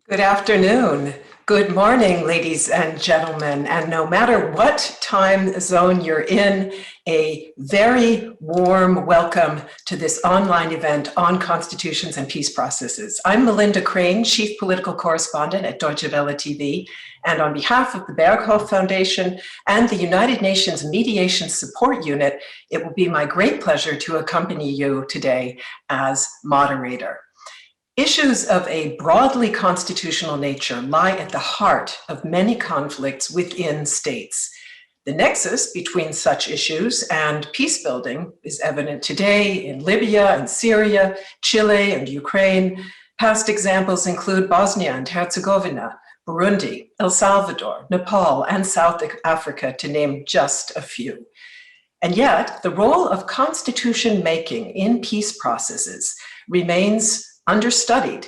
Good afternoon. Good morning, ladies and gentlemen. And no matter what time zone you're in, a very warm welcome to this online event on constitutions and peace processes. I'm Melinda Crane, Chief Political Correspondent at Deutsche Welle TV. And on behalf of the Berghof Foundation and the United Nations Mediation Support Unit, it will be my great pleasure to accompany you today as moderator. Issues of a broadly constitutional nature lie at the heart of many conflicts within states. The nexus between such issues and peace building is evident today in Libya and Syria, Chile and Ukraine. Past examples include Bosnia and Herzegovina, Burundi, El Salvador, Nepal and South Africa, to name just a few. And yet, the role of constitution making in peace processes remains understudied.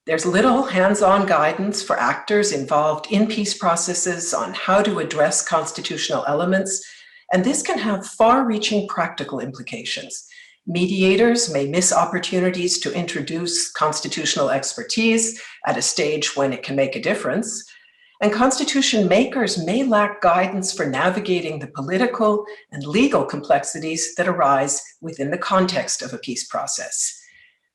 There's little hands-on guidance for actors involved in peace processes on how to address constitutional elements, and this can have far-reaching practical implications. Mediators may miss opportunities to introduce constitutional expertise at a stage when it can make a difference, and constitution makers may lack guidance for navigating the political and legal complexities that arise within the context of a peace process.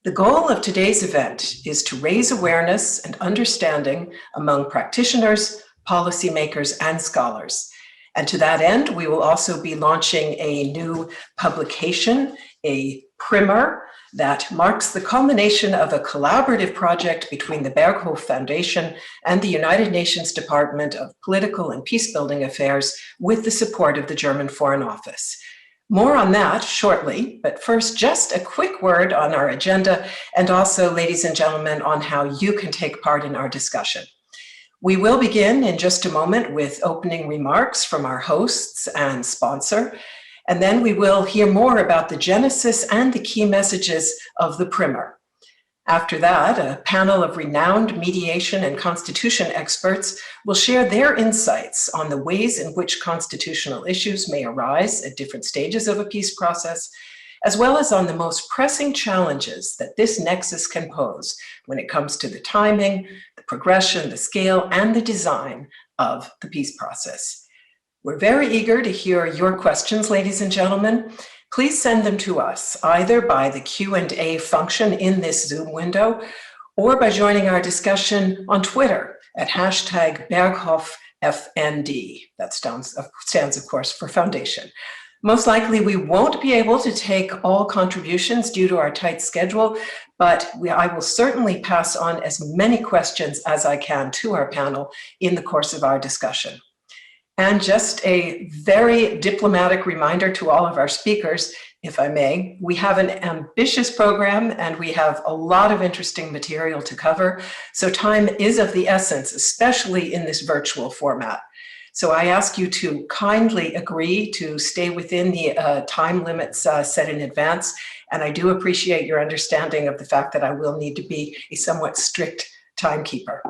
The goal of today's event is to raise awareness and understanding among practitioners, policymakers, and scholars. And to that end, we will also be launching a new publication, a primer, that marks the culmination of a collaborative project between the Berghof Foundation and the United Nations Department of Political and Peacebuilding Affairs with the support of the German Foreign Office. More on that shortly, but first, just a quick word on our agenda and also, ladies and gentlemen, on how you can take part in our discussion. We will begin in just a moment with opening remarks from our hosts and sponsor, and then we will hear more about the genesis and the key messages of the primer. After that, a panel of renowned mediation and constitution experts will share their insights on the ways in which constitutional issues may arise at different stages of a peace process, as well as on the most pressing challenges that this nexus can pose when it comes to the timing, the progression, the scale, and the design of the peace process. We're very eager to hear your questions, ladies and gentlemen. Please send them to us either by the Q&A function in this Zoom window or by joining our discussion on Twitter at #BerghofFND. That stands, of course, for Foundation. Most likely, we won't be able to take all contributions due to our tight schedule, but I will certainly pass on as many questions as I can to our panel in the course of our discussion. And just a very diplomatic reminder to all of our speakers, if I may, we have an ambitious program and we have a lot of interesting material to cover. So time is of the essence, especially in this virtual format. So I ask you to kindly agree to stay within the time limits set in advance. And I do appreciate your understanding of the fact that I will need to be a somewhat strict timekeeper.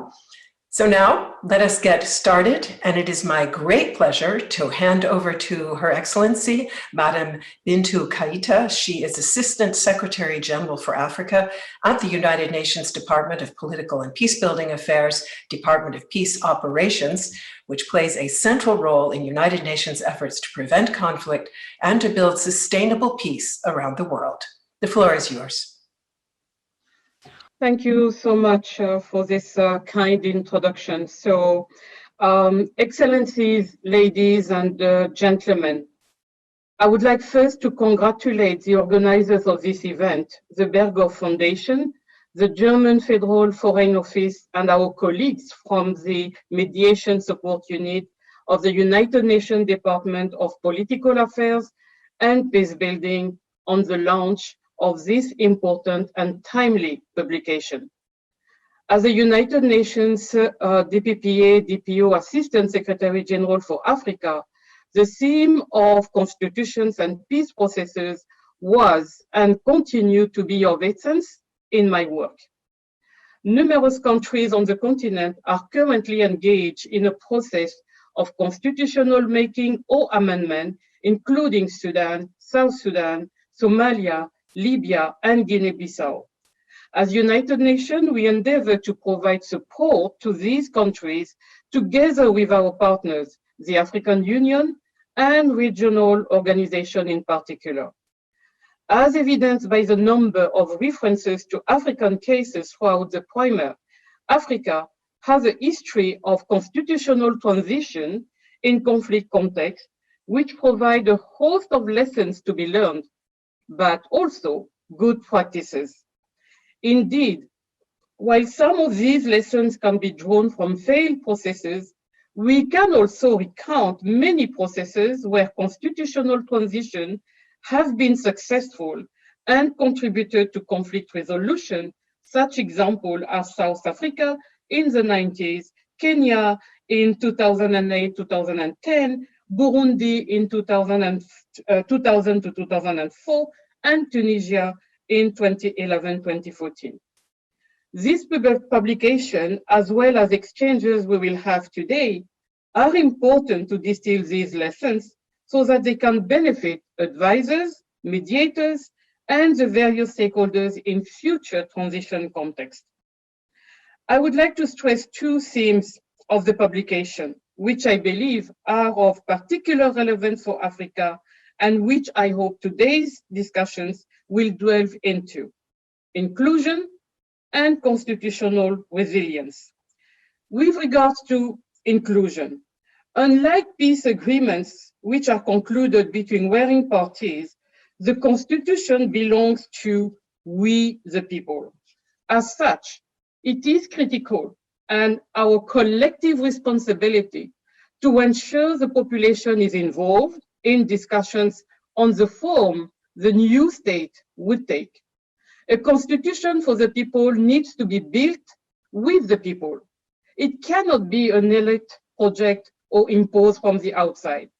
So now, let us get started, and it is my great pleasure to hand over to Her Excellency, Madam Bintu Keita. She is Assistant Secretary General for Africa at the United Nations Department of Political and Peacebuilding Affairs, Department of Peace Operations, which plays a central role in United Nations efforts to prevent conflict and to build sustainable peace around the world. The floor is yours. Thank you so much for this kind introduction. So, Excellencies, ladies and gentlemen, I would like first to congratulate the organizers of this event, the Berghof Foundation, the German Federal Foreign Office, and our colleagues from the Mediation Support Unit of the United Nations Department of Political Affairs and Peacebuilding on the launch of this important and timely publication. As the United Nations DPPA-DPO Assistant Secretary General for Africa, the theme of constitutions and peace processes was and continues to be of essence in my work. Numerous countries on the continent are currently engaged in a process of constitutional making or amendment, including Sudan, South Sudan, Somalia, Libya, and Guinea-Bissau. As United Nations, we endeavor to provide support to these countries together with our partners, the African Union and regional organizations in particular. As evidenced by the number of references to African cases throughout the primer, Africa has a history of constitutional transition in conflict contexts, which provide a host of lessons to be learned, but also good practices. Indeed, while some of these lessons can be drawn from failed processes, we can also recount many processes where constitutional transition have been successful and contributed to conflict resolution. Such examples are South Africa in the 90s, Kenya in 2008, 2010, Burundi in 2000 to 2004, and Tunisia in 2011, 2014. This publication, as well as exchanges we will have today, are important to distill these lessons so that they can benefit advisors, mediators, and the various stakeholders in future transition contexts. I would like to stress two themes of the publication, which I believe are of particular relevance for Africa and which I hope today's discussions will delve into: inclusion and constitutional resilience. With regards to inclusion, unlike peace agreements, which are concluded between warring parties, the Constitution belongs to we the people. As such, it is critical and our collective responsibility to ensure the population is involved in discussions on the form the new state would take. A constitution for the people needs to be built with the people. It cannot be an elite project or imposed from the outside.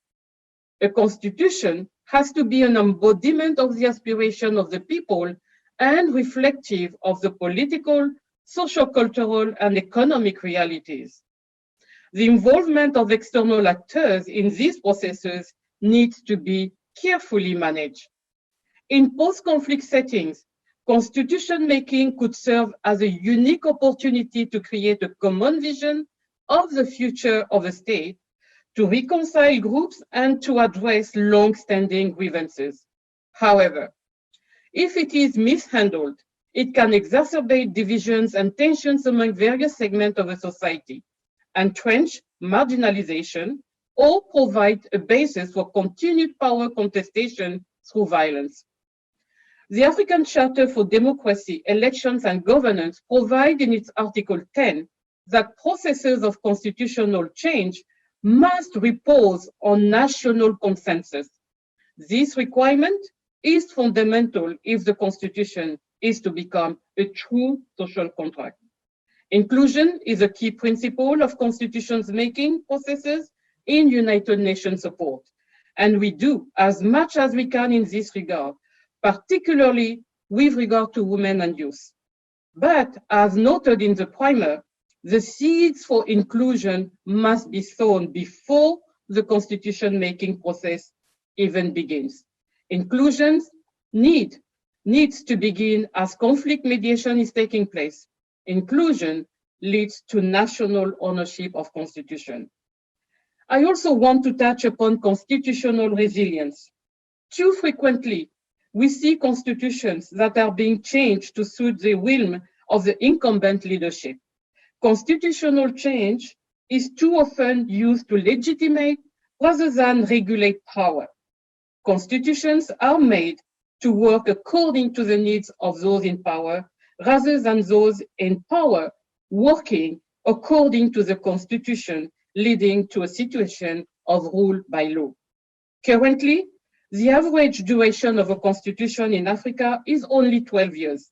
A constitution has to be an embodiment of the aspiration of the people and reflective of the political, socio-cultural, and economic realities. The involvement of external actors in these processes needs to be carefully managed. In post-conflict settings, constitution making could serve as a unique opportunity to create a common vision of the future of the state, to reconcile groups, and to address long-standing grievances. However, if it is mishandled, it can exacerbate divisions and tensions among various segments of a society, entrench marginalization, or provide a basis for continued power contestation through violence. The African Charter for Democracy, Elections and Governance provides in its Article 10 that processes of constitutional change must repose on national consensus. This requirement is fundamental if the Constitution is to become a true social contract. Inclusion is a key principle of constitutions making processes in United Nations support, and we do as much as we can in this regard, particularly with regard to women and youth. But as noted in the primer, the seeds for inclusion must be sown before the constitution-making process even begins. Inclusion needs to begin as conflict mediation is taking place. Inclusion leads to national ownership of constitution. I also want to touch upon constitutional resilience. Too frequently, we see constitutions that are being changed to suit the whim of the incumbent leadership. Constitutional change is too often used to legitimate rather than regulate power. Constitutions are made to work according to the needs of those in power rather than those in power working according to the Constitution, leading to a situation of rule by law. Currently, the average duration of a constitution in Africa is only 12 years.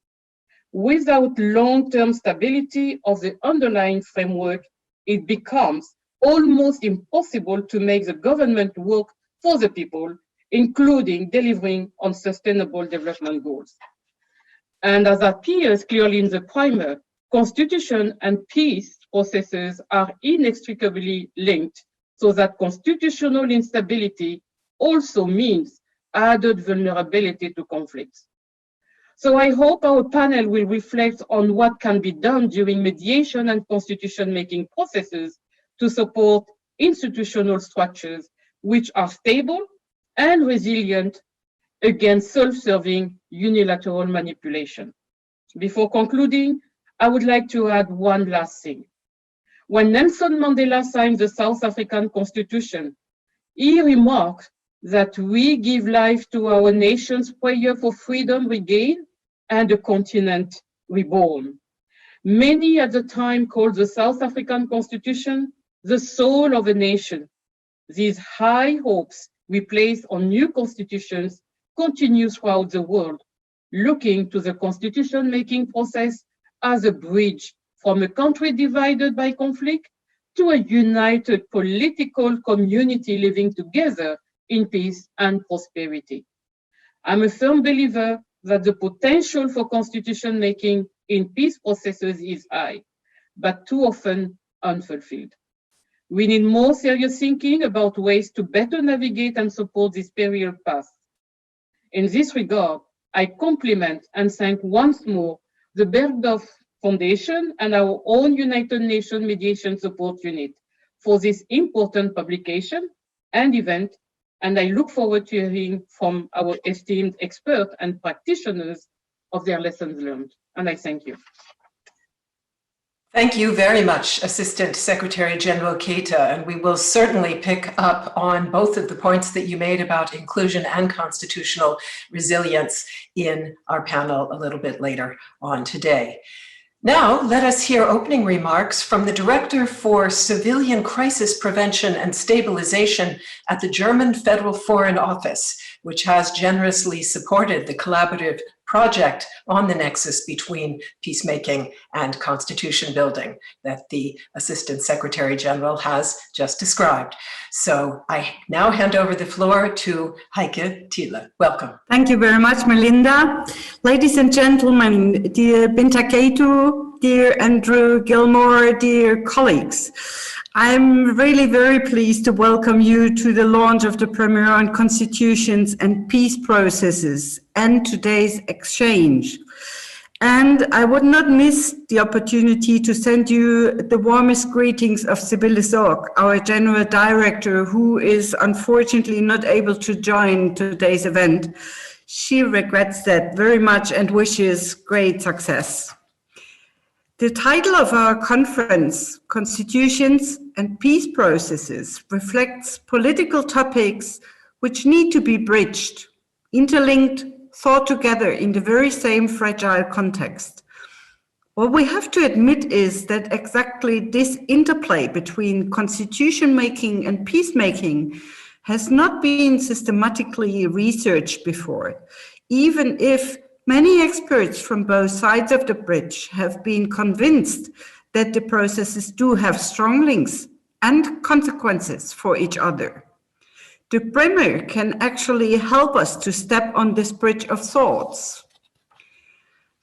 Without long-term stability of the underlying framework, it becomes almost impossible to make the government work for the people, including delivering on sustainable development goals. And as appears clearly in the primer, constitution and peace processes are inextricably linked, so that constitutional instability also means added vulnerability to conflicts. So I hope our panel will reflect on what can be done during mediation and constitution-making processes to support institutional structures which are stable and resilient against self-serving unilateral manipulation. Before concluding, I would like to add one last thing. When Nelson Mandela signed the South African Constitution, he remarked that we give life to our nation's prayer for freedom regained and a continent reborn. Many at the time called the South African Constitution the soul of a nation. These high hopes we place on new constitutions continue throughout the world, looking to the constitution-making process as a bridge from a country divided by conflict to a united political community living together in peace and prosperity. I'm a firm believer that the potential for constitution making in peace processes is high, but too often unfulfilled. We need more serious thinking about ways to better navigate and support this perilous path. In this regard, I compliment and thank once more the Bergdorf Foundation and our own United Nations Mediation Support Unit for this important publication and event, and I look forward to hearing from our esteemed experts and practitioners of their lessons learned. And I thank you. Thank you very much, Assistant Secretary General Keita, and we will certainly pick up on both of the points that you made about inclusion and constitutional resilience in our panel a little bit later on today. Now, let us hear opening remarks from the Director for Civilian Crisis Prevention and Stabilization at the German Federal Foreign Office, which has generously supported the collaborative project on the nexus between peacemaking and constitution building that the Assistant Secretary General has just described. So I now hand over the floor to Heike Thiele. Welcome. Thank you very much, Melinda. Ladies and gentlemen, dear Binta Keita, dear Andrew Gilmore, dear colleagues, I'm really very pleased to welcome you to the launch of the Primer on Constitutions and Peace Processes and today's exchange. And I would not miss the opportunity to send you the warmest greetings of Sibylle Sorg, our General Director, who is unfortunately not able to join today's event. She regrets that very much and wishes great success. The title of our conference, Constitutions and Peace Processes, reflects political topics which need to be bridged, interlinked, thought together in the very same fragile context. What we have to admit is that exactly this interplay between constitution making and peacemaking has not been systematically researched before, even if many experts from both sides of the bridge have been convinced that the processes do have strong links and consequences for each other. The Primer can actually help us to step on this bridge of thoughts.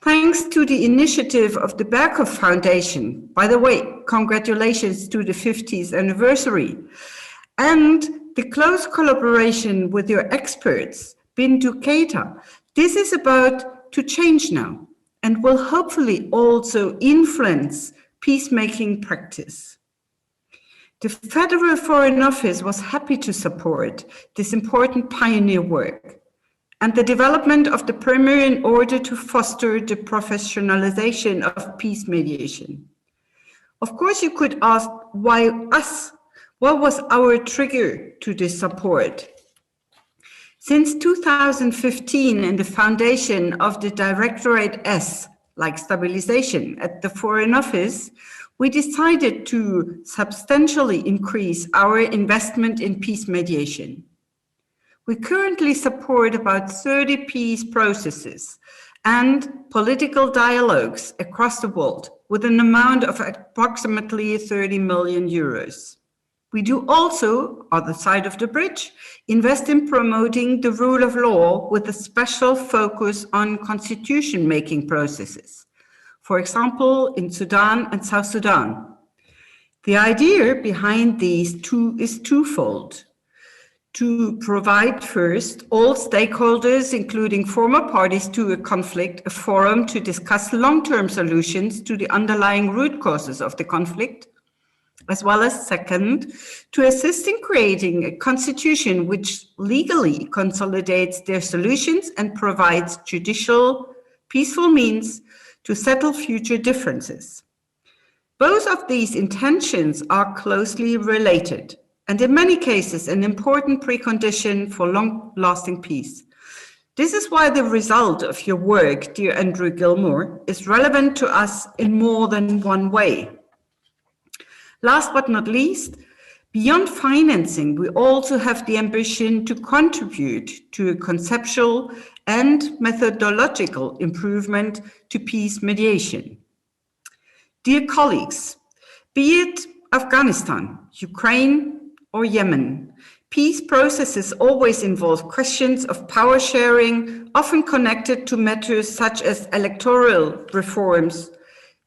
Thanks to the initiative of the Berghoff Foundation, by the way, congratulations to the 50th anniversary, and the close collaboration with your experts, Binta Keita, this is about to change now and will hopefully also influence peacemaking practice. The Federal Foreign Office was happy to support this important pioneer work and the development of the Primer in order to foster the professionalization of peace mediation. Of course, you could ask, why us? What was our trigger to this support? Since 2015 and the foundation of the Directorate S, like Stabilization at the Foreign Office, we decided to substantially increase our investment in peace mediation. We currently support about 30 peace processes and political dialogues across the world with an amount of approximately 30 million euros. We do also, on the side of the bridge, invest in promoting the rule of law with a special focus on constitution-making processes. For example, in Sudan and South Sudan. The idea behind these two is twofold: to provide first all stakeholders, including former parties to a conflict, a forum to discuss long-term solutions to the underlying root causes of the conflict, as well as second, to assist in creating a constitution which legally consolidates their solutions and provides judicial, peaceful means to settle future differences. Both of these intentions are closely related, and in many cases, an important precondition for long-lasting peace. This is why the result of your work, dear Andrew Gilmore, is relevant to us in more than one way. Last but not least, beyond financing, we also have the ambition to contribute to a conceptual and methodological improvement to peace mediation. Dear colleagues, be it Afghanistan, Ukraine, or Yemen, peace processes always involve questions of power sharing, often connected to matters such as electoral reforms,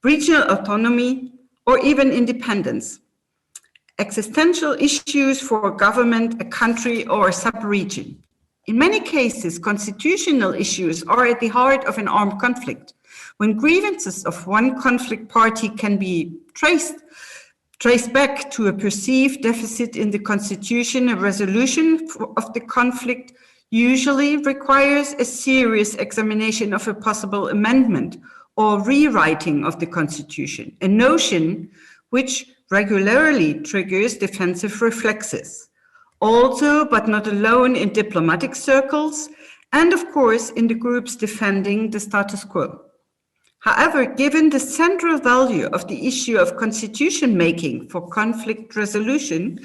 regional autonomy, or even independence. Existential issues for a government, a country, or a sub-region. In many cases, constitutional issues are at the heart of an armed conflict. When grievances of one conflict party can be traced back to a perceived deficit in the constitution, a resolution of the conflict usually requires a serious examination of a possible amendment or rewriting of the constitution, a notion which regularly triggers defensive reflexes, also but not alone in diplomatic circles, and of course in the groups defending the status quo. However, given the central value of the issue of constitution making for conflict resolution,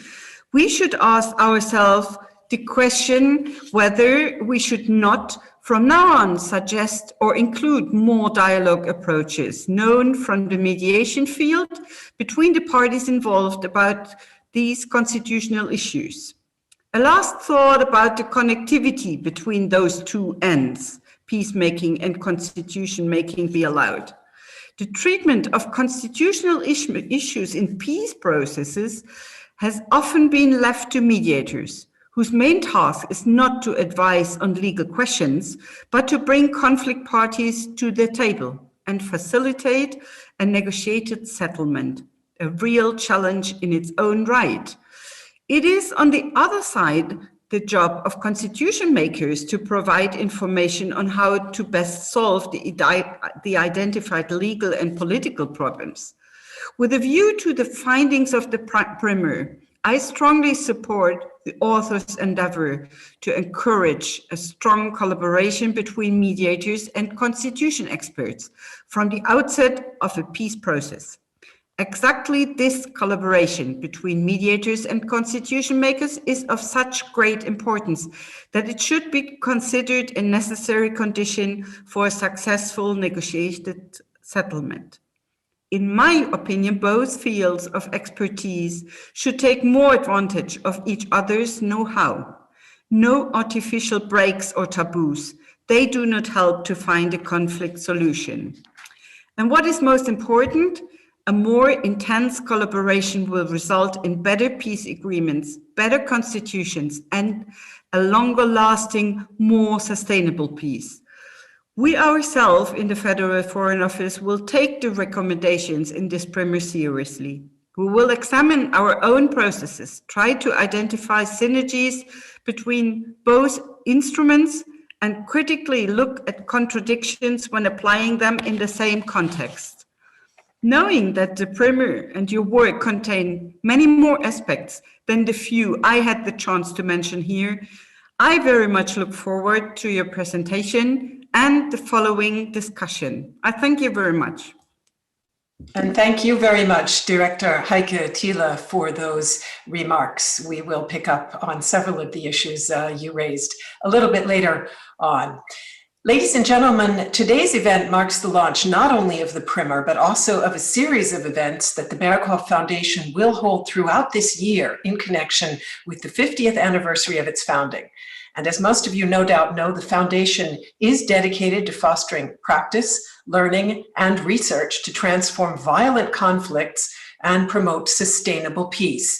we should ask ourselves the question whether we should not from now on suggest or include more dialogue approaches known from the mediation field between the parties involved about these constitutional issues. A last thought about the connectivity between those two ends, peacemaking and constitution making, be allowed. The treatment of constitutional issues in peace processes has often been left to mediators, whose main task is not to advise on legal questions, but to bring conflict parties to the table and facilitate a negotiated settlement, a real challenge in its own right. It is, on the other side, the job of constitution makers to provide information on how to best solve the identified legal and political problems. With a view to the findings of the primer, I strongly support the author's endeavor to encourage a strong collaboration between mediators and constitution experts from the outset of a peace process. Exactly this collaboration between mediators and constitution makers is of such great importance that it should be considered a necessary condition for a successful negotiated settlement. In my opinion, both fields of expertise should take more advantage of each other's know-how. No artificial breaks or taboos. They do not help to find a conflict solution. And what is most important, a more intense collaboration will result in better peace agreements, better constitutions, and a longer lasting, more sustainable peace. We ourselves in the Federal Foreign Office will take the recommendations in this primer seriously. We will examine our own processes, try to identify synergies between both instruments, and critically look at contradictions when applying them in the same context. Knowing that the primer and your work contain many more aspects than the few I had the chance to mention here, I very much look forward to your presentation and the following discussion. I thank you very much. And thank you very much, Director Heike Thiele, for those remarks. We will pick up on several of the issues you raised a little bit later on. Ladies and gentlemen, today's event marks the launch not only of the primer, but also of a series of events that the Berghoff Foundation will hold throughout this year in connection with the 50th anniversary of its founding. And as most of you no doubt know, the foundation is dedicated to fostering practice, learning, and research to transform violent conflicts and promote sustainable peace.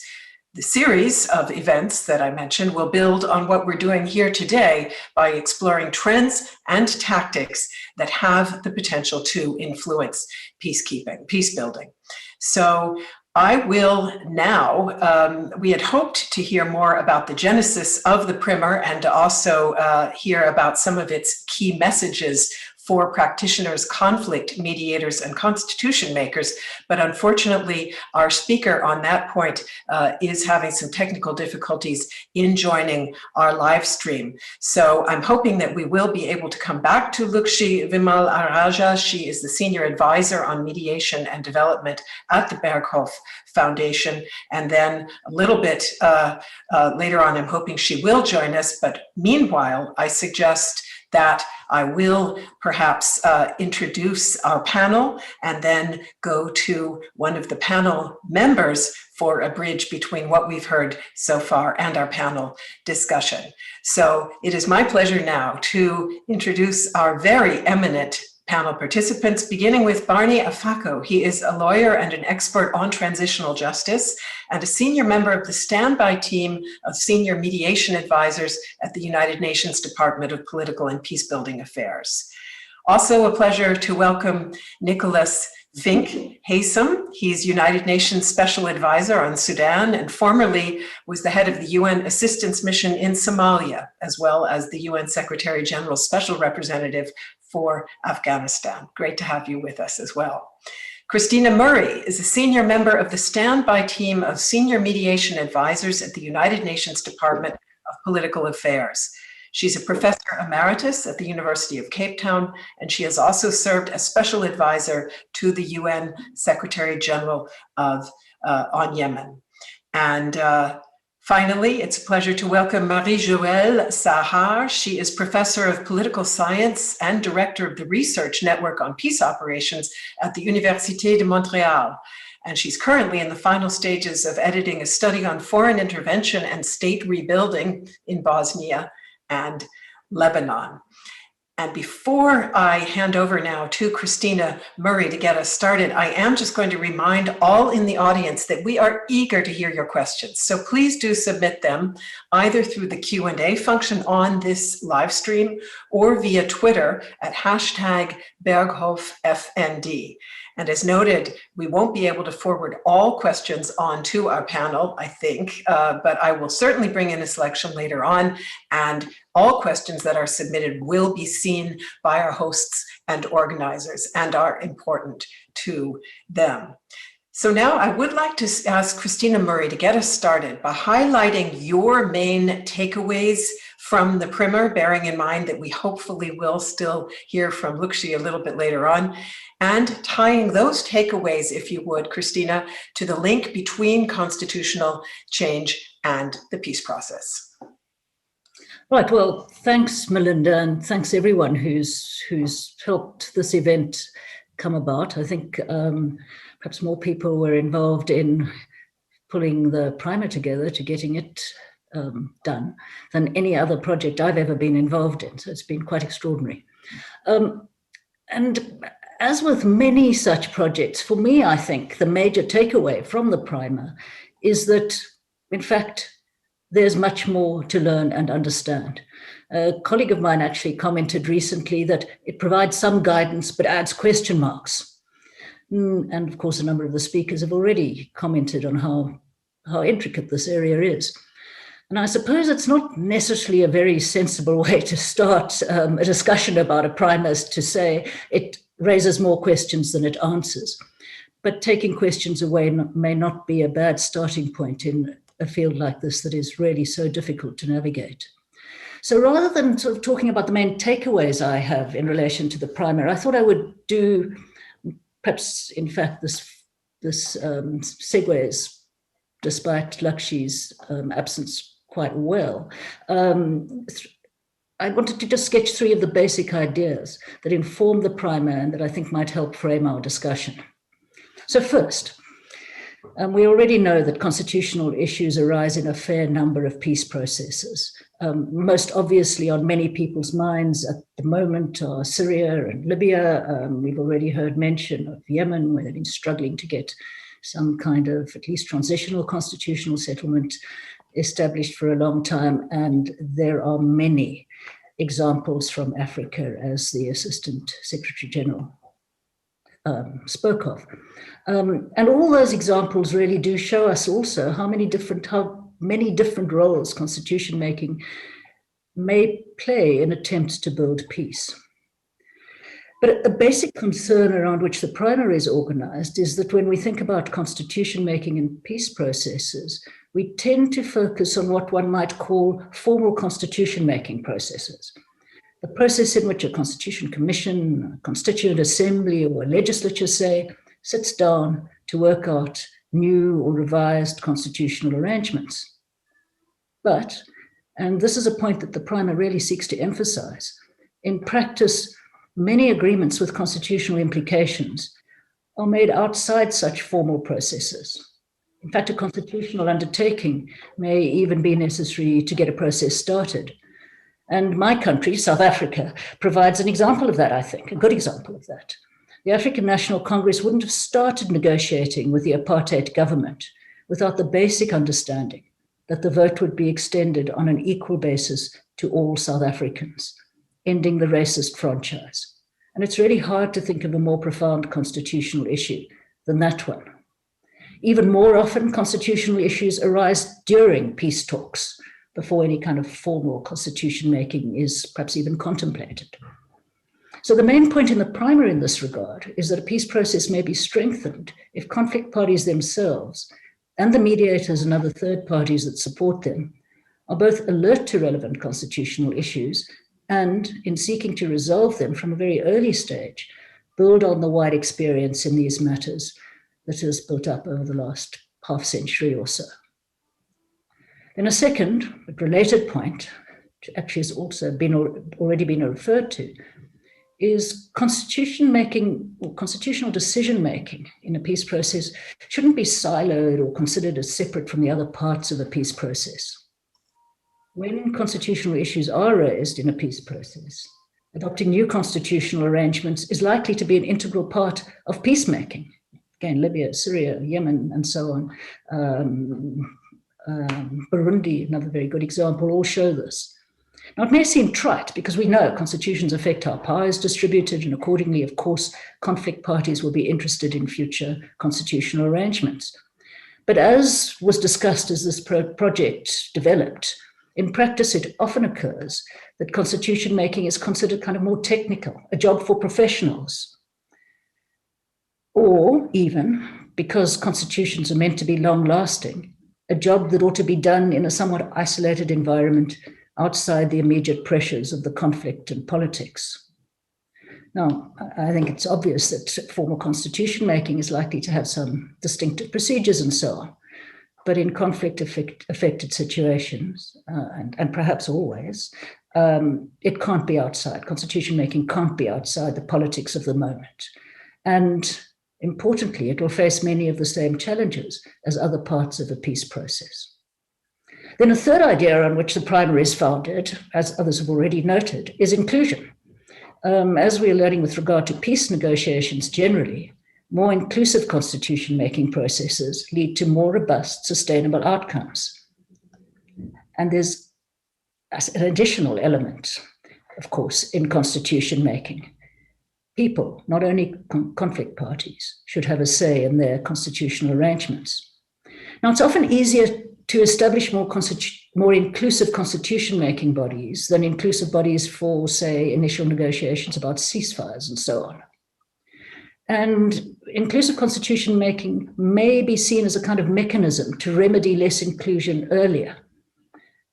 The series of events that I mentioned will build on what we're doing here today by exploring trends and tactics that have the potential to influence peacekeeping, peace building. So I will now, we had hoped to hear more about the genesis of the primer and to also hear about some of its key messages for practitioners, conflict mediators, and constitution makers. But unfortunately, our speaker on that point is having some technical difficulties in joining our live stream. So I'm hoping that we will be able to come back to Lukshi Vimal Araja. She is the Senior Advisor on Mediation and Development at the Berghof Foundation. And then a little bit later on, I'm hoping she will join us. But meanwhile, I suggest that I will perhaps introduce our panel and then go to one of the panel members for a bridge between what we've heard so far and our panel discussion. So it is my pleasure now to introduce our very eminent panel participants, beginning with Barney Afako. He is a lawyer and an expert on transitional justice and a senior member of the standby team of senior mediation advisors at the United Nations Department of Political and Peacebuilding Affairs. Also a pleasure to welcome Nicholas Vink Haysom. He's United Nations Special Advisor on Sudan and formerly was the head of the UN Assistance Mission in Somalia, as well as the UN Secretary General Special Representative for Afghanistan. Great to have you with us as well. Christina Murray is a senior member of the standby team of senior mediation advisors at the United Nations Department of Political Affairs. She's a professor emeritus at the University of Cape Town, and she has also served as special advisor to the UN Secretary General on Yemen. And finally, it's a pleasure to welcome Marie-Joëlle Sahar. She is professor of political science and director of the Research Network on Peace Operations at the Université de Montréal. And she's currently in the final stages of editing a study on foreign intervention and state rebuilding in Bosnia and Lebanon. And before I hand over now to Christina Murray to get us started, I am just going to remind all in the audience that we are eager to hear your questions. So please do submit them either through the Q&A function on this live stream or via Twitter at #BerghofFND. And as noted, we won't be able to forward all questions on to our panel, I think, but I will certainly bring in a selection later on, and all questions that are submitted will be seen by our hosts and organizers and are important to them. So now I would like to ask Christina Murray to get us started by highlighting your main takeaways from the primer, bearing in mind that we hopefully will still hear from Lukshi a little bit later on, and tying those takeaways, if you would, Christina, to the link between constitutional change and the peace process. Right, well, thanks, Melinda, and thanks everyone who's helped this event come about. I think perhaps more people were involved in pulling the primer together to getting it done than any other project I've ever been involved in. So it's been quite extraordinary. And as with many such projects, for me, I think the major takeaway from the primer is that, in fact, there's much more to learn and understand. A colleague of mine actually commented recently that it provides some guidance, but adds question marks. And of course, a number of the speakers have already commented on how intricate this area is. And I suppose it's not necessarily a very sensible way to start a discussion about a primer to say it raises more questions than it answers. But taking questions away may not be a bad starting point in a field like this that is really so difficult to navigate. So rather than sort of talking about the main takeaways I have in relation to the primer, I thought I would do, perhaps in fact this segues, despite Lakshi's absence, quite well. I wanted to just sketch three of the basic ideas that inform the primer and that I think might help frame our discussion. So first, we already know that constitutional issues arise in a fair number of peace processes. Most obviously on many people's minds at the moment are Syria and Libya. We've already heard mention of Yemen, where they've been struggling to get some kind of at least transitional constitutional settlement established for a long time. And there are many examples from Africa, as the Assistant Secretary General spoke of. And all those examples really do show us also how many different roles constitution making may play in attempts to build peace. But a basic concern around which the primary is organized is that when we think about constitution making and peace processes, we tend to focus on what one might call formal constitution making processes. The process in which a constitution commission, a constituent assembly, or a legislature, say, sits down to work out new or revised constitutional arrangements. But, and this is a point that the primer really seeks to emphasize, in practice, many agreements with constitutional implications are made outside such formal processes. In fact, a constitutional undertaking may even be necessary to get a process started. And my country, South Africa, provides an example of that, I think, a good example of that. The African National Congress wouldn't have started negotiating with the apartheid government without the basic understanding that the vote would be extended on an equal basis to all South Africans, ending the racist franchise. And it's really hard to think of a more profound constitutional issue than that one. Even more often, constitutional issues arise during peace talks, before any kind of formal constitution making is perhaps even contemplated. So the main point in the primer in this regard is that a peace process may be strengthened if conflict parties themselves and the mediators and other third parties that support them are both alert to relevant constitutional issues and, in seeking to resolve them from a very early stage, build on the wide experience in these matters that has built up over the last half century or so. Then a second, but related point, which actually has also already been referred to, is constitution making or constitutional decision making in a peace process shouldn't be siloed or considered as separate from the other parts of a peace process. When constitutional issues are raised in a peace process, adopting new constitutional arrangements is likely to be an integral part of peacemaking. Again, Libya, Syria, Yemen, and so on. Burundi, another very good example, all show this. Now, it may seem trite because we know constitutions affect how power is distributed, and accordingly, of course, conflict parties will be interested in future constitutional arrangements. But as was discussed as this project developed, in practice, it often occurs that constitution making is considered kind of more technical, a job for professionals. Or even, because constitutions are meant to be long-lasting, a job that ought to be done in a somewhat isolated environment outside the immediate pressures of the conflict and politics. Now, I think it's obvious that formal constitution making is likely to have some distinctive procedures and so on, but in conflict-affected situations, and perhaps always, it can't be outside. Constitution making can't be outside the politics of the moment. And importantly, it will face many of the same challenges as other parts of a peace process. Then a third idea on which the primer is founded, as others have already noted, is inclusion. As we are learning with regard to peace negotiations generally, more inclusive constitution-making processes lead to more robust, sustainable outcomes. And there's an additional element, of course, in constitution making. People, not only conflict parties, should have a say in their constitutional arrangements. Now, it's often easier to establish more inclusive constitution-making bodies than inclusive bodies for, say, initial negotiations about ceasefires and so on. And inclusive constitution-making may be seen as a kind of mechanism to remedy less inclusion earlier.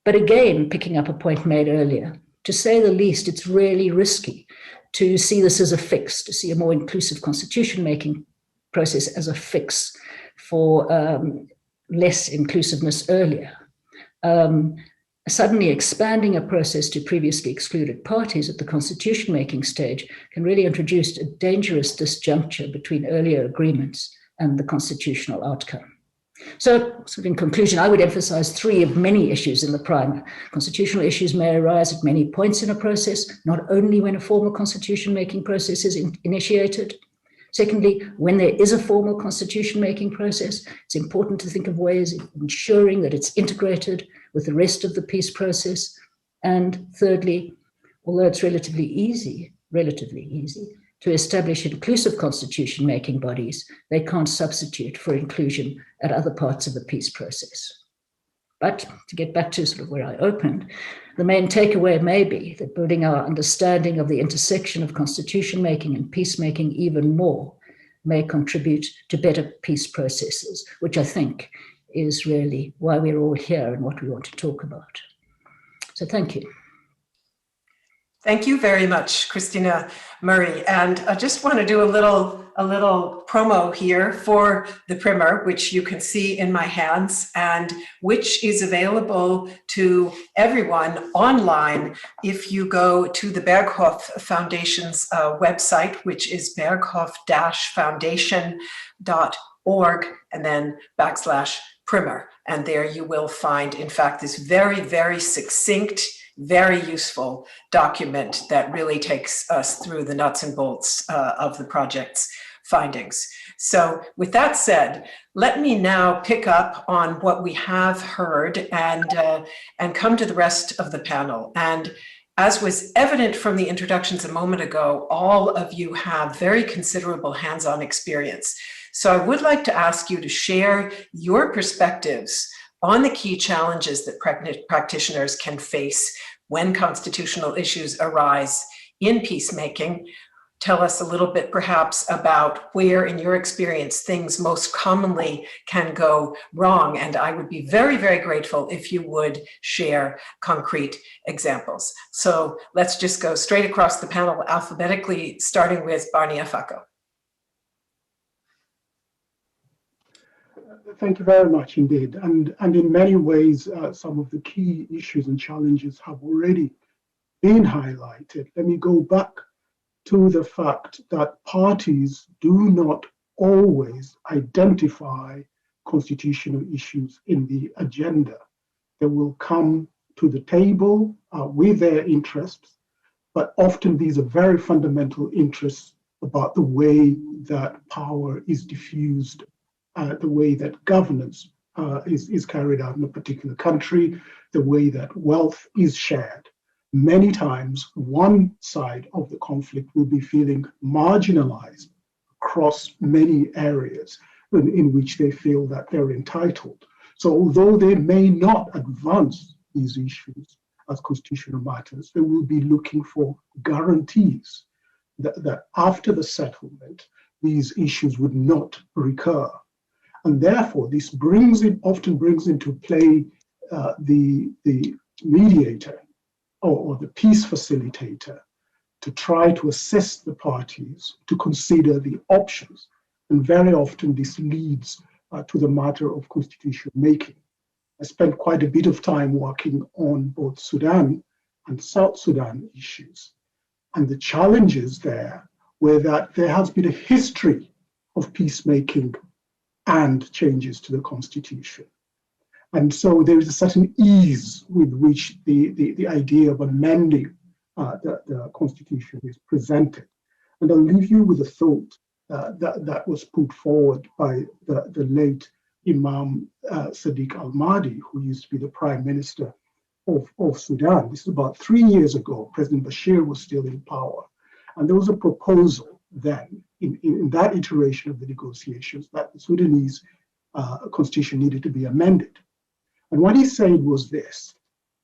But again, picking up a point made earlier, to say the least, it's really risky to see this as a fix, to see a more inclusive constitution-making process as a fix for less inclusiveness earlier. Suddenly expanding a process to previously excluded parties at the constitution-making stage can really introduce a dangerous disjuncture between earlier agreements and the constitutional outcome. So in conclusion, I would emphasize three of many issues in the primer. Constitutional issues may arise at many points in a process, not only when a formal constitution-making process is initiated. Secondly, when there is a formal constitution-making process, it's important to think of ways of ensuring that it's integrated with the rest of the peace process. And thirdly, although it's relatively easy to establish inclusive constitution-making bodies, they can't substitute for inclusion at other parts of the peace process. But to get back to sort of where I opened, the main takeaway may be that building our understanding of the intersection of constitution-making and peacemaking even more may contribute to better peace processes, which I think is really why we're all here and what we want to talk about. So thank you. Thank you very much, Christina Murray. And I just want to do a little promo here for the primer, which you can see in my hands and which is available to everyone online if you go to the Berghof Foundation's website, which is berghof-foundation.org and then /primer. And there you will find, in fact, this very, very succinct, very useful document that really takes us through the nuts and bolts of the project's findings. So with that said, let me now pick up on what we have heard and come to the rest of the panel. And as was evident from the introductions a moment ago, all of you have very considerable hands-on experience. So I would like to ask you to share your perspectives on the key challenges that practitioners can face when constitutional issues arise in peacemaking. Tell us a little bit perhaps about where in your experience things most commonly can go wrong. And I would be very, very grateful if you would share concrete examples. So let's just go straight across the panel alphabetically, starting with Barney Afako. Thank you very much indeed. And in many ways, some of the key issues and challenges have already been highlighted. Let me go back to the fact that parties do not always identify constitutional issues in the agenda. They will come to the table with their interests, but often these are very fundamental interests about the way that power is diffused, the way that governance is carried out in a particular country, the way that wealth is shared. Many times, one side of the conflict will be feeling marginalized across many areas in which they feel that they're entitled. So although they may not advance these issues as constitutional matters, they will be looking for guarantees that after the settlement, these issues would not recur. And therefore, this often brings into play the mediator or the peace facilitator to try to assist the parties to consider the options. And very often this leads to the matter of constitution making. I spent quite a bit of time working on both Sudan and South Sudan issues. And the challenges there were that there has been a history of peacemaking and changes to the constitution. And so there is a certain ease with which the idea of amending the constitution is presented. And I'll leave you with a thought that was put forward by the late Imam Sadiq al-Mahdi, who used to be the prime minister of Sudan. This is about 3 years ago. President Bashir was still in power. And there was a proposal then in that iteration of the negotiations that the Sudanese constitution needed to be amended. And what he said was this,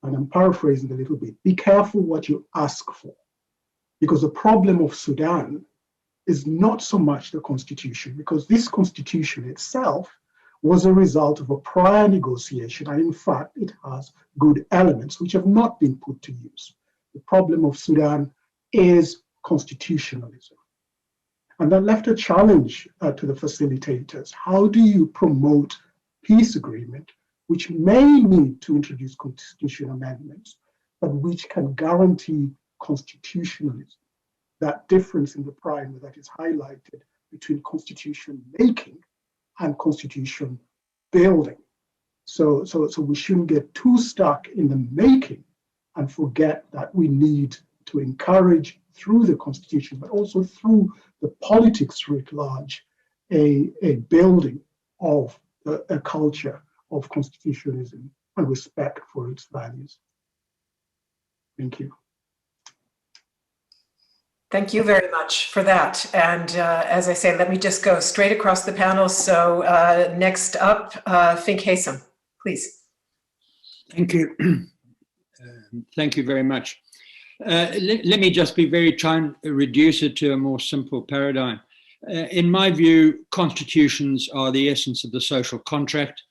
and I'm paraphrasing a little bit: be careful what you ask for, because the problem of Sudan is not so much the constitution, because this constitution itself was a result of a prior negotiation, and in fact, it has good elements which have not been put to use. The problem of Sudan is constitutionalism. And that left a challenge to the facilitators. How do you promote peace agreement, which may need to introduce constitutional amendments, but which can guarantee constitutionalism? That difference in the primer that is highlighted between constitution making and constitution building. So we shouldn't get too stuck in the making and forget that we need to encourage through the constitution, but also through the politics writ large, a building of a culture of constitutionalism and respect for its values. Thank you. Thank you very much for that. And as I say, let me just go straight across the panel. So next up, Fink Haysom, please. Thank you. Thank you very much. Let me just try and reduce it to a more simple paradigm. In my view, constitutions are the essence of the social contract.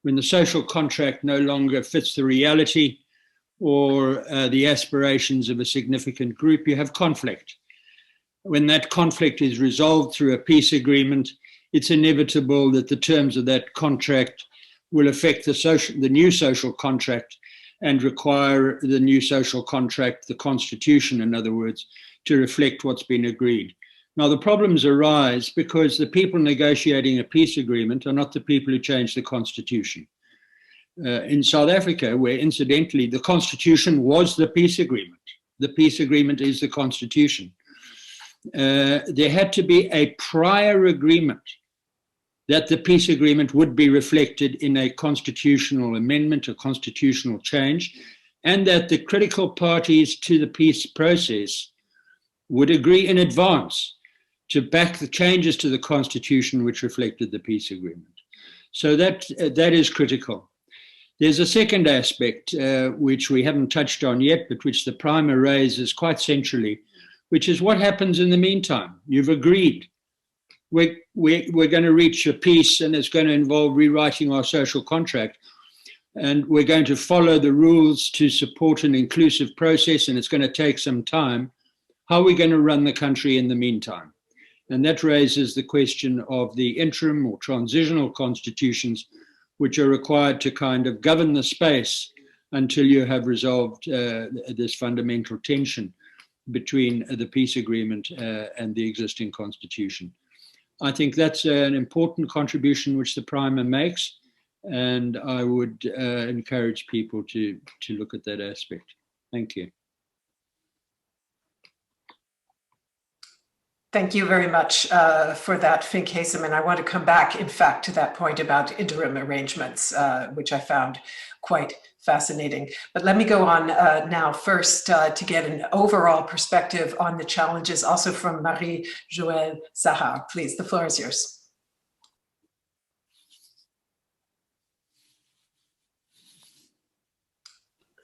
When the social contract no longer fits the reality or the aspirations of a significant group, you have conflict. When that conflict is resolved through a peace agreement, it's inevitable that the terms of that contract will affect the new social contract and require the new social contract, the constitution, in other words, to reflect what's been agreed. Now, the problems arise because the people negotiating a peace agreement are not the people who change the constitution. In South Africa, where incidentally the constitution was the peace agreement is the constitution. There had to be a prior agreement that the peace agreement would be reflected in a constitutional amendment, a constitutional change, and that the critical parties to the peace process would agree in advance to back the changes to the constitution which reflected the peace agreement. So that is critical. There's a second aspect which we haven't touched on yet, but which the primer raises quite centrally, which is what happens in the meantime. You've agreed. We're going to reach a peace, and it's going to involve rewriting our social contract. And we're going to follow the rules to support an inclusive process, and it's going to take some time. How are we going to run the country in the meantime? And that raises the question of the interim or transitional constitutions, which are required to kind of govern the space until you have resolved this fundamental tension between the peace agreement and the existing constitution. I think that's an important contribution which the primer makes, and I would encourage people to look at that aspect. Thank you. Thank you very much for that, Fink Haysom. And I want to come back, in fact, to that point about interim arrangements, which I found quite fascinating. But let me go on now first to get an overall perspective on the challenges, also from Marie-Joëlle Zahar. Please, the floor is yours.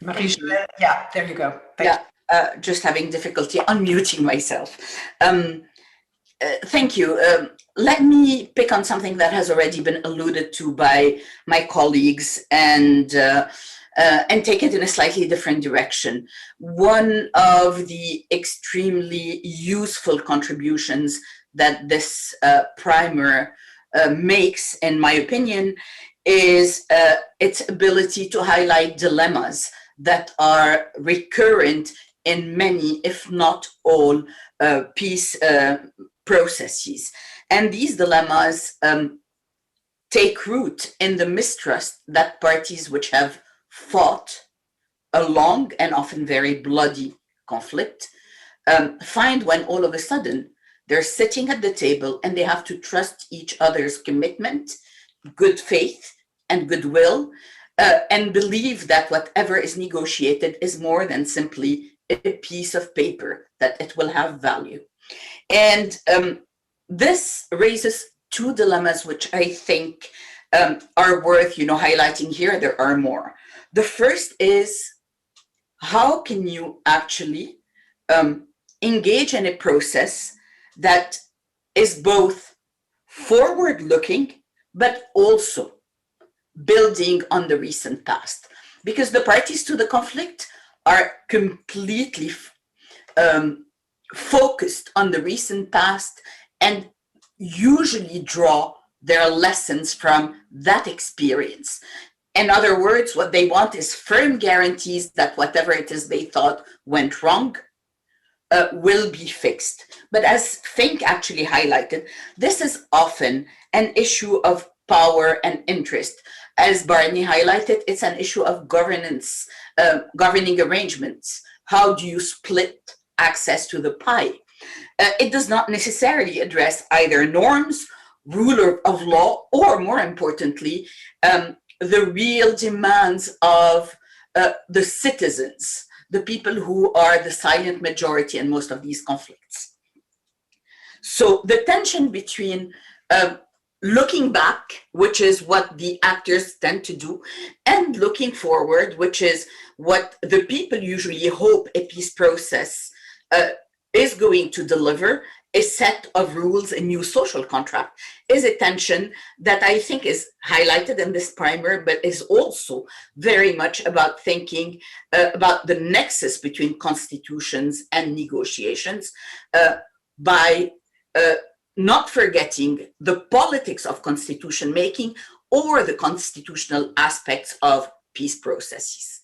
Marie-Joëlle, yeah, there you go. Thank you. Just having difficulty unmuting myself. Thank you. Let me pick on something that has already been alluded to by my colleagues and take it in a slightly different direction. One of the extremely useful contributions that this primer makes, in my opinion, is its ability to highlight dilemmas that are recurrent in many, if not all, peace processes. And these dilemmas take root in the mistrust that parties which have fought a long and often very bloody conflict find when all of a sudden they're sitting at the table and they have to trust each other's commitment, good faith, and goodwill, and believe that whatever is negotiated is more than simply a piece of paper, that it will have value. And this raises two dilemmas which I think are worth highlighting here. There are more. The first is, how can you actually engage in a process that is both forward-looking but also building on the recent past? Because the parties to the conflict are completely focused on the recent past and usually draw their lessons from that experience. In other words, what they want is firm guarantees that whatever it is they thought went wrong will be fixed. But as Fink actually highlighted, this is often an issue of power and interest. As Barney highlighted, it's an issue of governance, governing arrangements. How do you split access to the pie. It does not necessarily address either norms, rule of law, or more importantly, the real demands of the citizens, the people who are the silent majority in most of these conflicts. So the tension between looking back, which is what the actors tend to do, and looking forward, which is what the people usually hope a peace process is going to deliver, a set of rules, a new social contract, is a tension that I think is highlighted in this primer, but is also very much about thinking about the nexus between constitutions and negotiations by not forgetting the politics of constitution making or the constitutional aspects of peace processes.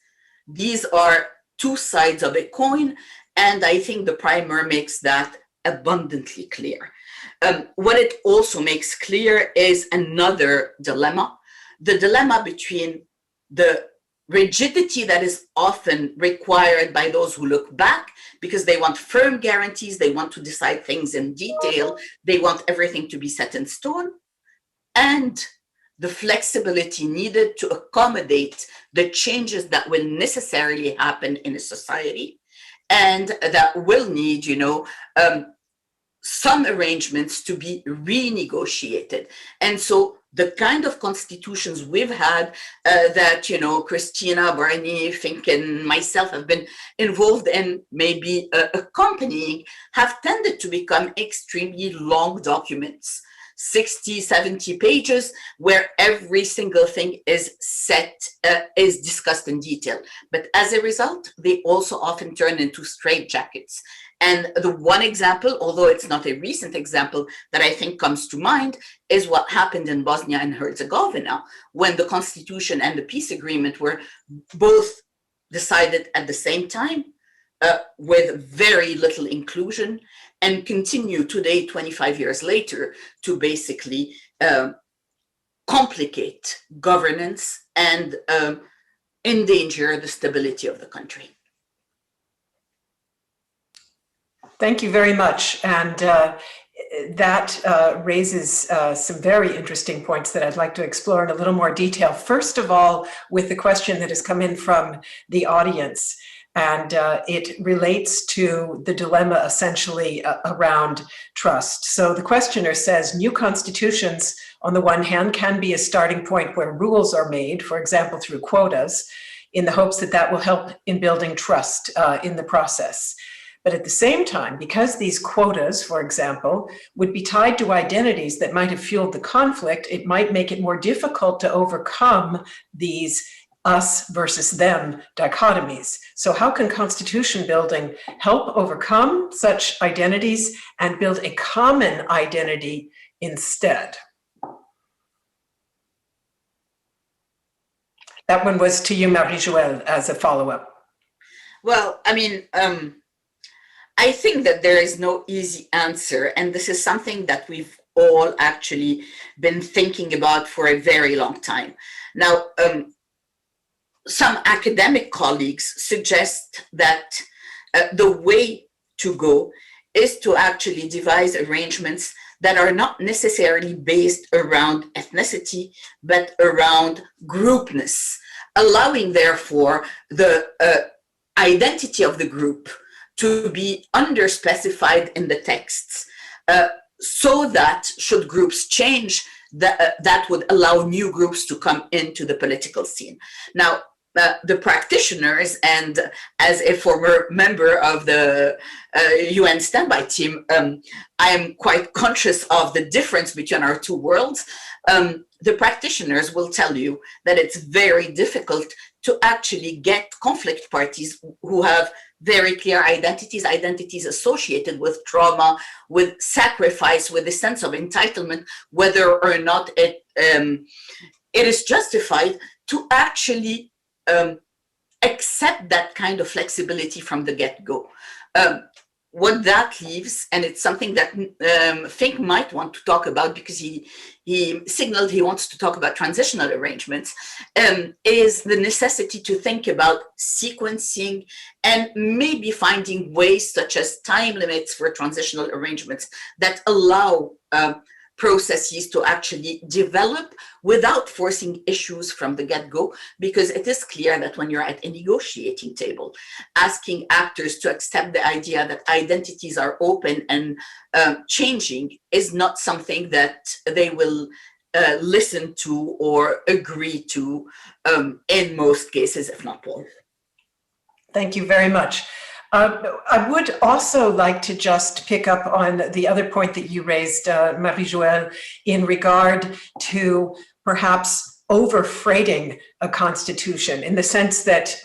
These are two sides of a coin, and I think the primer makes that abundantly clear. What it also makes clear is another dilemma, the dilemma between the rigidity that is often required by those who look back because they want firm guarantees, they want to decide things in detail, they want everything to be set in stone, and the flexibility needed to accommodate the changes that will necessarily happen in a society and that will need, some arrangements to be renegotiated. And so the kind of constitutions we've had that, Christina, Barney, Fink, and myself have been involved in, maybe accompanying, have tended to become extremely long documents, 60, 70 pages, where every single thing is is discussed in detail. But as a result, they also often turn into straitjackets. And the one example, although it's not a recent example that I think comes to mind, is what happened in Bosnia and Herzegovina when the constitution and the peace agreement were both decided at the same time with very little inclusion, and continue today, 25 years later, to basically complicate governance and endanger the stability of the country. Thank you very much. And that raises some very interesting points that I'd like to explore in a little more detail. First of all, with the question that has come in from the audience, and it relates to the dilemma essentially around trust. So the questioner says, new constitutions, on the one hand, can be a starting point where rules are made, for example, through quotas, in the hopes that that will help in building trust in the process. But at the same time, because these quotas, for example, would be tied to identities that might have fueled the conflict, it might make it more difficult to overcome these us versus them dichotomies. So how can constitution building help overcome such identities and build a common identity instead? That one was to you, Marie-Joëlle, as a follow-up. Well, I think that there is no easy answer, and this is something that we've all actually been thinking about for a very long time. Now, some academic colleagues suggest that the way to go is to actually devise arrangements that are not necessarily based around ethnicity, but around groupness, allowing therefore the identity of the group to be underspecified in the texts, so that should groups change, that would allow new groups to come into the political scene. Now, the practitioners, and as a former member of the UN standby team, I am quite conscious of the difference between our two worlds. The practitioners will tell you that it's very difficult to actually get conflict parties who have very clear identities associated with trauma, with sacrifice, with a sense of entitlement, whether or not it is justified, to actually accept that kind of flexibility from the get-go. what that leaves, and it's something that Fink might want to talk about because he signaled he wants to talk about transitional arrangements, is the necessity to think about sequencing and maybe finding ways such as time limits for transitional arrangements that allow processes to actually develop without forcing issues from the get-go, because it is clear that when you're at a negotiating table, asking actors to accept the idea that identities are open and changing is not something that they will listen to or agree to in most cases, if not all. Thank you very much. I would also like to just pick up on the other point that you raised, Marie-Joëlle, in regard to perhaps over-freighting a constitution, in the sense that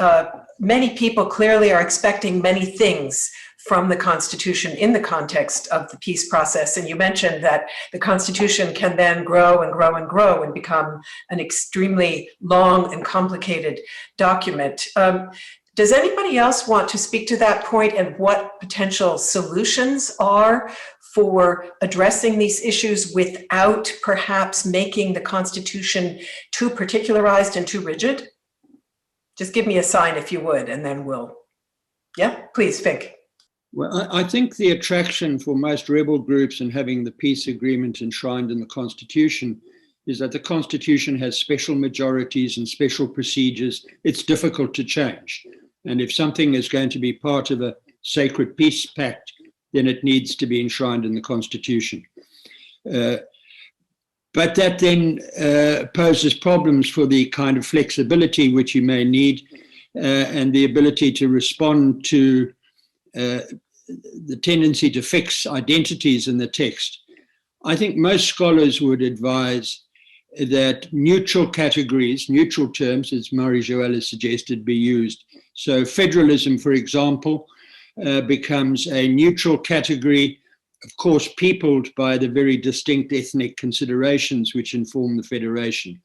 many people clearly are expecting many things from the Constitution in the context of the peace process. And you mentioned that the Constitution can then grow and grow and grow and become an extremely long and complicated document. Does anybody else want to speak to that point and what potential solutions are for addressing these issues without perhaps making the Constitution too particularized and too rigid? Just give me a sign if you would, and then we'll, yeah, please, Fink. Well, I think the attraction for most rebel groups in having the peace agreement enshrined in the Constitution is that the Constitution has special majorities and special procedures. It's difficult to change. And if something is going to be part of a sacred peace pact, then it needs to be enshrined in the Constitution. But that then poses problems for the kind of flexibility which you may need and the ability to respond to the tendency to fix identities in the text. I think most scholars would advise that neutral categories, neutral terms, as Marie-Joëlle has suggested, be used. So federalism, for example, becomes a neutral category, of course, peopled by the very distinct ethnic considerations which inform the federation.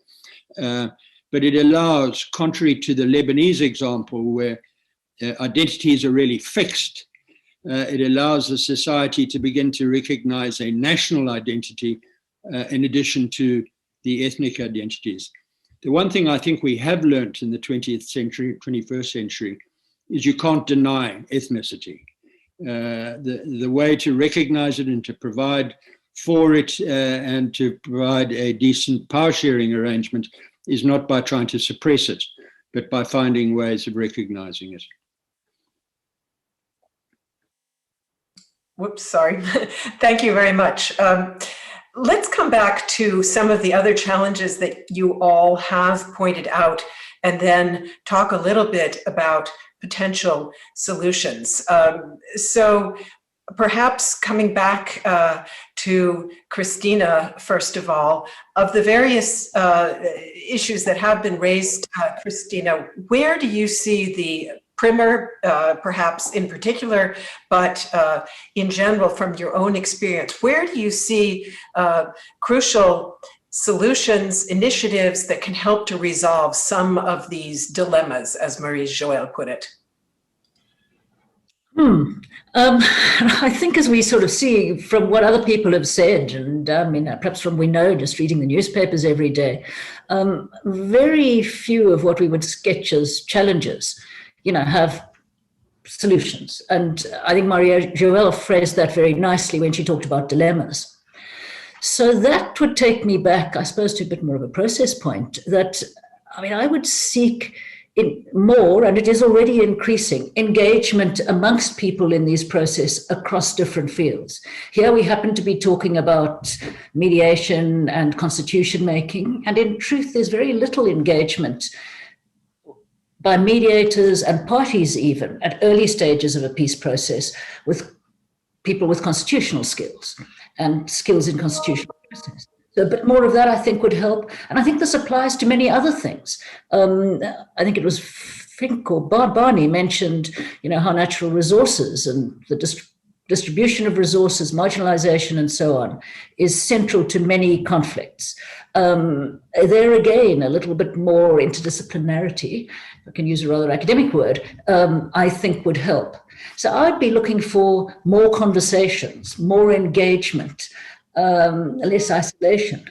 But it allows, contrary to the Lebanese example, where identities are really fixed, it allows the society to begin to recognize a national identity in addition to the ethnic identities. The one thing I think we have learnt in the 20th century, 21st century, is you can't deny ethnicity. The way to recognize it and to provide for it and to provide a decent power sharing arrangement is not by trying to suppress it, but by finding ways of recognizing it. Whoops, sorry. Thank you very much. Let's come back to some of the other challenges that you all have pointed out and then talk a little bit about potential solutions. So perhaps coming back to Christina, first of all, of the various issues that have been raised, Christina, where do you see the primer, perhaps in particular, but in general from your own experience, where do you see crucial solutions, initiatives that can help to resolve some of these dilemmas, as Marie-Joëlle put it? I think as we sort of see from what other people have said, and I mean, perhaps from we know just reading the newspapers every day, very few of what we would sketch as challenges, have solutions. And I think Marie-Joëlle phrased that very nicely when she talked about dilemmas. So that would take me back, I suppose, to a bit more of a process point that, I would seek in more, and it is already increasing, engagement amongst people in these processes across different fields. Here we happen to be talking about mediation and constitution making, and in truth, there's very little engagement by mediators and parties even at early stages of a peace process with people with constitutional skills and skills in constitutional process. So a bit more of that, I think, would help. And I think this applies to many other things. I think it was Fink or Barney mentioned, how natural resources and the distribution of resources, marginalization, and so on, is central to many conflicts. There again, a little bit more interdisciplinarity, if I can use a rather academic word, I think would help. So I'd be looking for more conversations, more engagement, less isolation,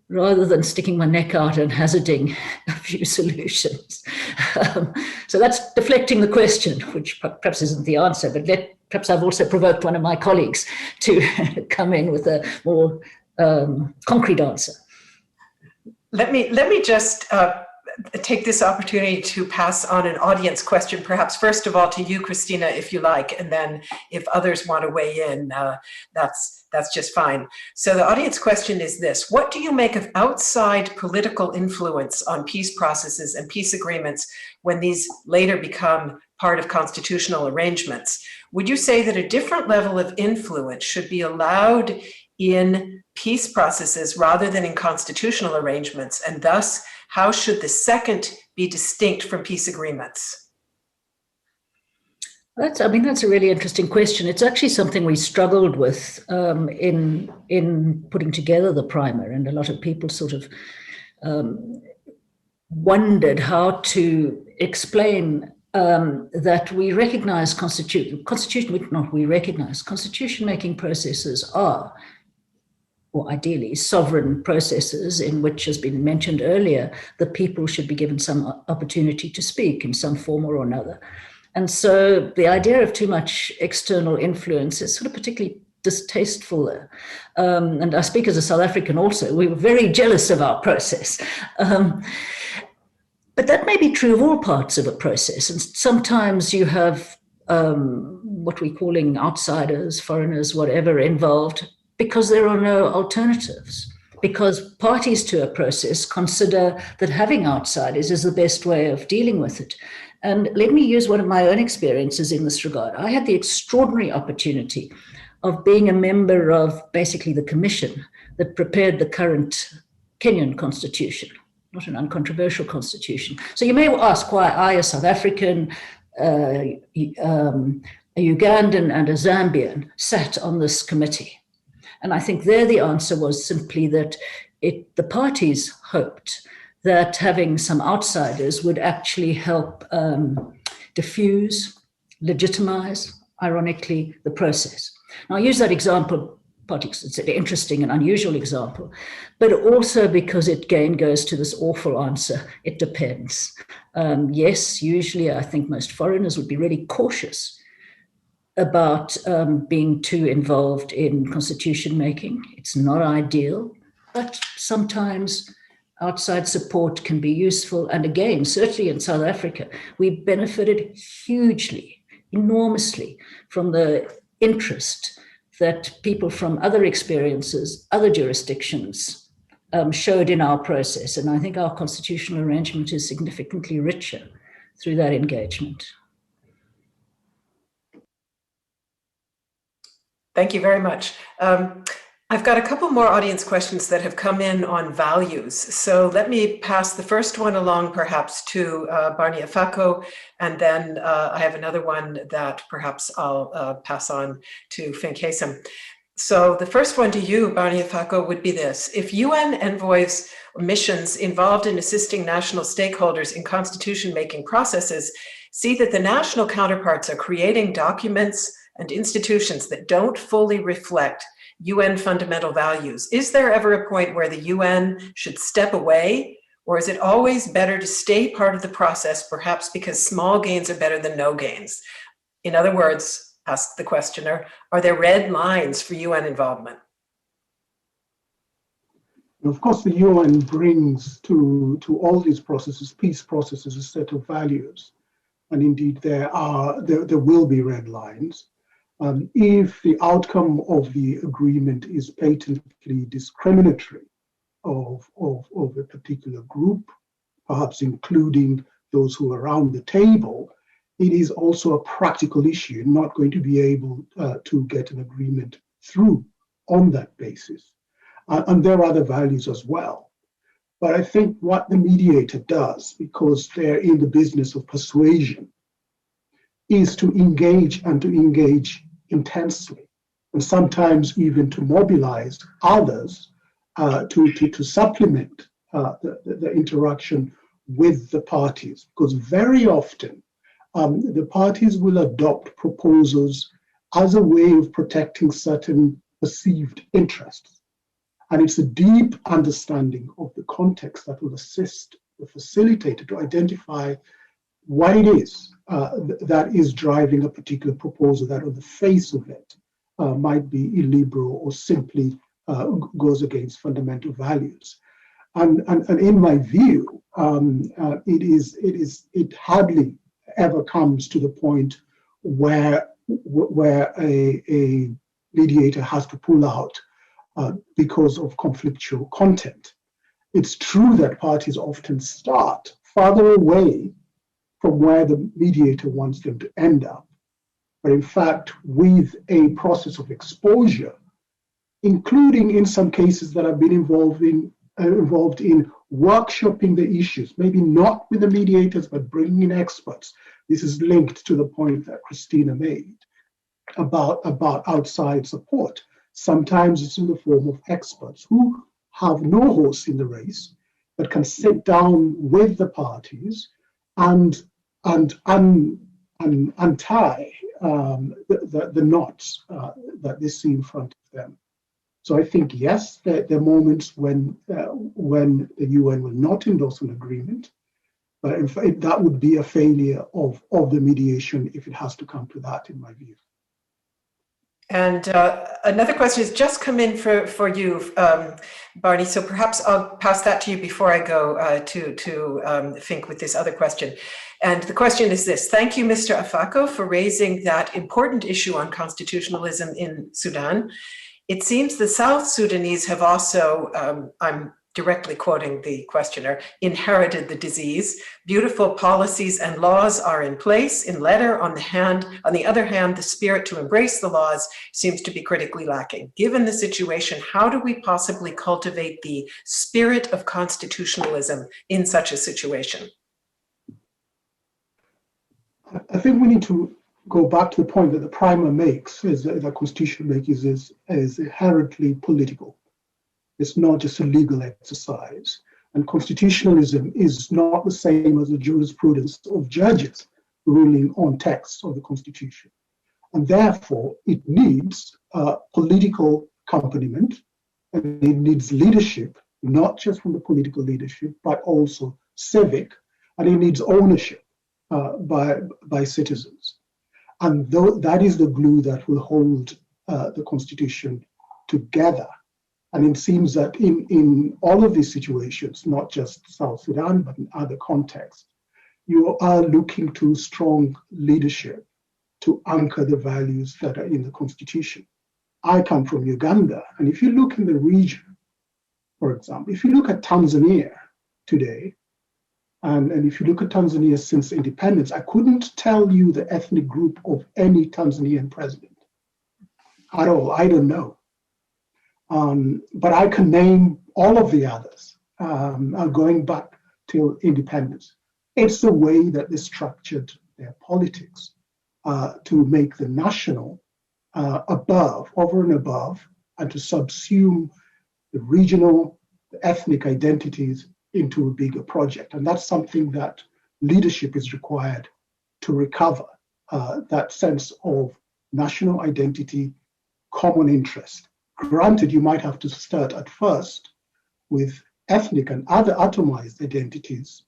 rather than sticking my neck out and hazarding a few solutions. So that's deflecting the question, which perhaps isn't the answer, but perhaps I've also provoked one of my colleagues to come in with a more concrete answer. Let me just take this opportunity to pass on an audience question, perhaps first of all to you, Christina, if you like, and then if others want to weigh in, that's just fine. So the audience question is this: what do you make of outside political influence on peace processes and peace agreements when these later become part of constitutional arrangements? Would you say that a different level of influence should be allowed in peace processes rather than in constitutional arrangements? And thus, how should the second be distinct from peace agreements? That's a really interesting question. It's actually something we struggled with in putting together the primer, and a lot of people sort of wondered how to explain that we recognize constitution-making processes are, or ideally, sovereign processes in which, has been mentioned earlier, the people should be given some opportunity to speak in some form or another. And so the idea of too much external influence is sort of particularly distasteful there. And I speak as a South African also. We were very jealous of our process. But that may be true of all parts of a process. And sometimes you have what we're calling outsiders, foreigners, whatever, involved, because there are no alternatives, because parties to a process consider that having outsiders is the best way of dealing with it. And let me use one of my own experiences in this regard. I had the extraordinary opportunity of being a member of basically the commission that prepared the current Kenyan constitution, not an uncontroversial constitution. So you may ask why I, a South African, a Ugandan and a Zambian, sat on this committee. And I think there the answer was simply that the parties hoped that having some outsiders would actually help diffuse, legitimize, ironically, the process. Now, I use that example, partly because it's an interesting and unusual example, but also because it again goes to this awful answer, it depends. Yes, usually I think most foreigners would be really cautious about being too involved in constitution making. It's not ideal, but sometimes outside support can be useful. And again, certainly in South Africa, we benefited hugely, enormously from the interest that people from other experiences, other jurisdictions showed in our process. And I think our constitutional arrangement is significantly richer through that engagement. Thank you very much. I've got a couple more audience questions that have come in on values. So let me pass the first one along perhaps to Barney Afako, and then I have another one that perhaps I'll pass on to Fink Haysom. So the first one to you, Barney Afako, would be this: if UN envoys or missions involved in assisting national stakeholders in constitution-making processes see that the national counterparts are creating documents and institutions that don't fully reflect UN fundamental values, is there ever a point where the UN should step away, or is it always better to stay part of the process, perhaps because small gains are better than no gains? In other words, ask the questioner, are there red lines for UN involvement? Of course, the UN brings to all these processes, peace processes, a set of values. And indeed, there will be red lines. If the outcome of the agreement is patently discriminatory of a particular group, perhaps including those who are around the table, it is also a practical issue, not going to be able to get an agreement through on that basis. And there are other values as well. But I think what the mediator does, because they're in the business of persuasion, is to engage and to engage intensely, and sometimes even to mobilize others to supplement the interaction with the parties. Because very often, the parties will adopt proposals as a way of protecting certain perceived interests. And it's a deep understanding of the context that will assist the facilitator to identify what it is that is driving a particular proposal that on the face of it might be illiberal or simply goes against fundamental values. And in my view, it hardly ever comes to the point where a mediator has to pull out because of conflictual content. It's true that parties often start farther away from where the mediator wants them to end up. But in fact, with a process of exposure, including in some cases that have been involved in workshopping the issues, maybe not with the mediators, but bringing in experts. This is linked to the point that Christina made about outside support. Sometimes it's in the form of experts who have no horse in the race, but can sit down with the parties and untie the knots that they see in front of them. So I think, yes, there are moments when the UN will not endorse an agreement, but in fact, that would be a failure of the mediation if it has to come to that, in my view. And another question has just come in for you, Barney, so perhaps I'll pass that to you before I go to Fink with this other question. And the question is this: thank you, Mr. Afako, for raising that important issue on constitutionalism in Sudan. It seems the South Sudanese have also, I'm directly quoting the questioner, inherited the disease. Beautiful policies and laws are in place in letter. On the other hand, the spirit to embrace the laws seems to be critically lacking. Given the situation, how do we possibly cultivate the spirit of constitutionalism in such a situation? I think we need to go back to the point that the primer makes, is that the Constitution makes is inherently political. It's not just a legal exercise. And constitutionalism is not the same as the jurisprudence of judges ruling on texts of the Constitution. And therefore, it needs political accompaniment, and it needs leadership, not just from the political leadership, but also civic, and it needs ownership by citizens. And that is the glue that will hold the Constitution together. And it seems that in all of these situations, not just South Sudan, but in other contexts, you are looking to strong leadership to anchor the values that are in the Constitution. I come from Uganda, and if you look in the region, for example, if you look at Tanzania today, and if you look at Tanzania since independence, I couldn't tell you the ethnic group of any Tanzanian president at all. I don't know. But I can name all of the others going back till independence. It's the way that they structured their politics to make the national over and above, and to subsume the regional, the ethnic identities into a bigger project. And that's something that leadership is required to recover, that sense of national identity, common interest. Granted, you might have to start at first with ethnic and other atomized identities,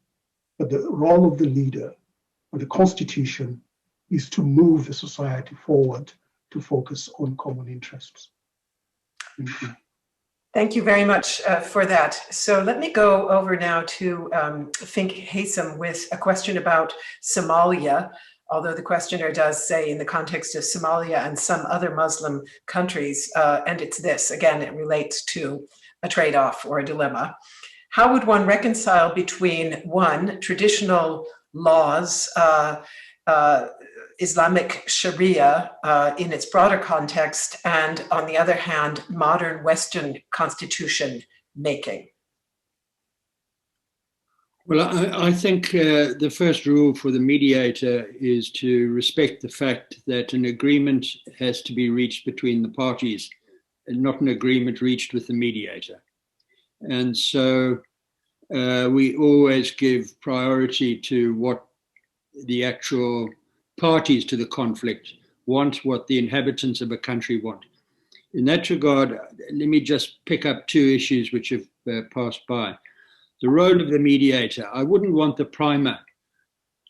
but the role of the leader and the Constitution is to move the society forward to focus on common interests. Thank you. Thank you very much for that. So let me go over now to Fink Haysom with a question about Somalia, although the questioner does say in the context of Somalia and some other Muslim countries, and it's this, again, it relates to a trade-off or a dilemma. How would one reconcile between, one, traditional laws, Islamic Sharia in its broader context, and on the other hand, modern Western constitution making? Well, I think the first rule for the mediator is to respect the fact that an agreement has to be reached between the parties and not an agreement reached with the mediator. And so we always give priority to what the actual parties to the conflict want what the inhabitants of a country want. In that regard, let me just pick up two issues which have passed by. The role of the mediator. I wouldn't want the primer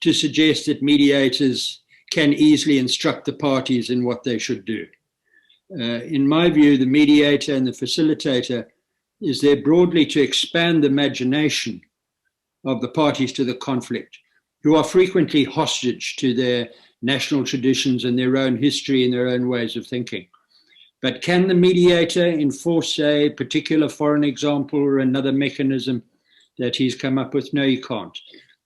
to suggest that mediators can easily instruct the parties in what they should do. In my view, the mediator and the facilitator is there broadly to expand the imagination of the parties to the conflict, who are frequently hostage to their national traditions and their own history and their own ways of thinking. But can the mediator enforce a particular foreign example or another mechanism that he's come up with? No, he can't.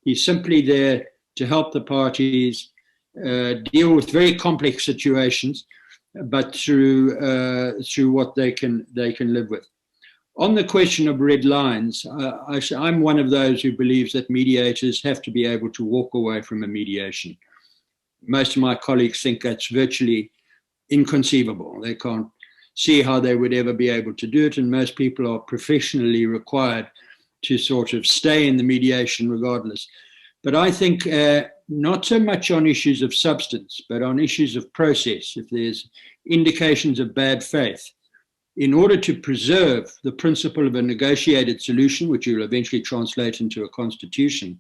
He's simply there to help the parties deal with very complex situations, but through what they can live with. On the question of red lines, I'm one of those who believes that mediators have to be able to walk away from a mediation. Most of my colleagues think that's virtually inconceivable. They can't see how they would ever be able to do it, and most people are professionally required to sort of stay in the mediation regardless. But I think not so much on issues of substance, but on issues of process, if there's indications of bad faith, in order to preserve the principle of a negotiated solution, which you'll eventually translate into a constitution,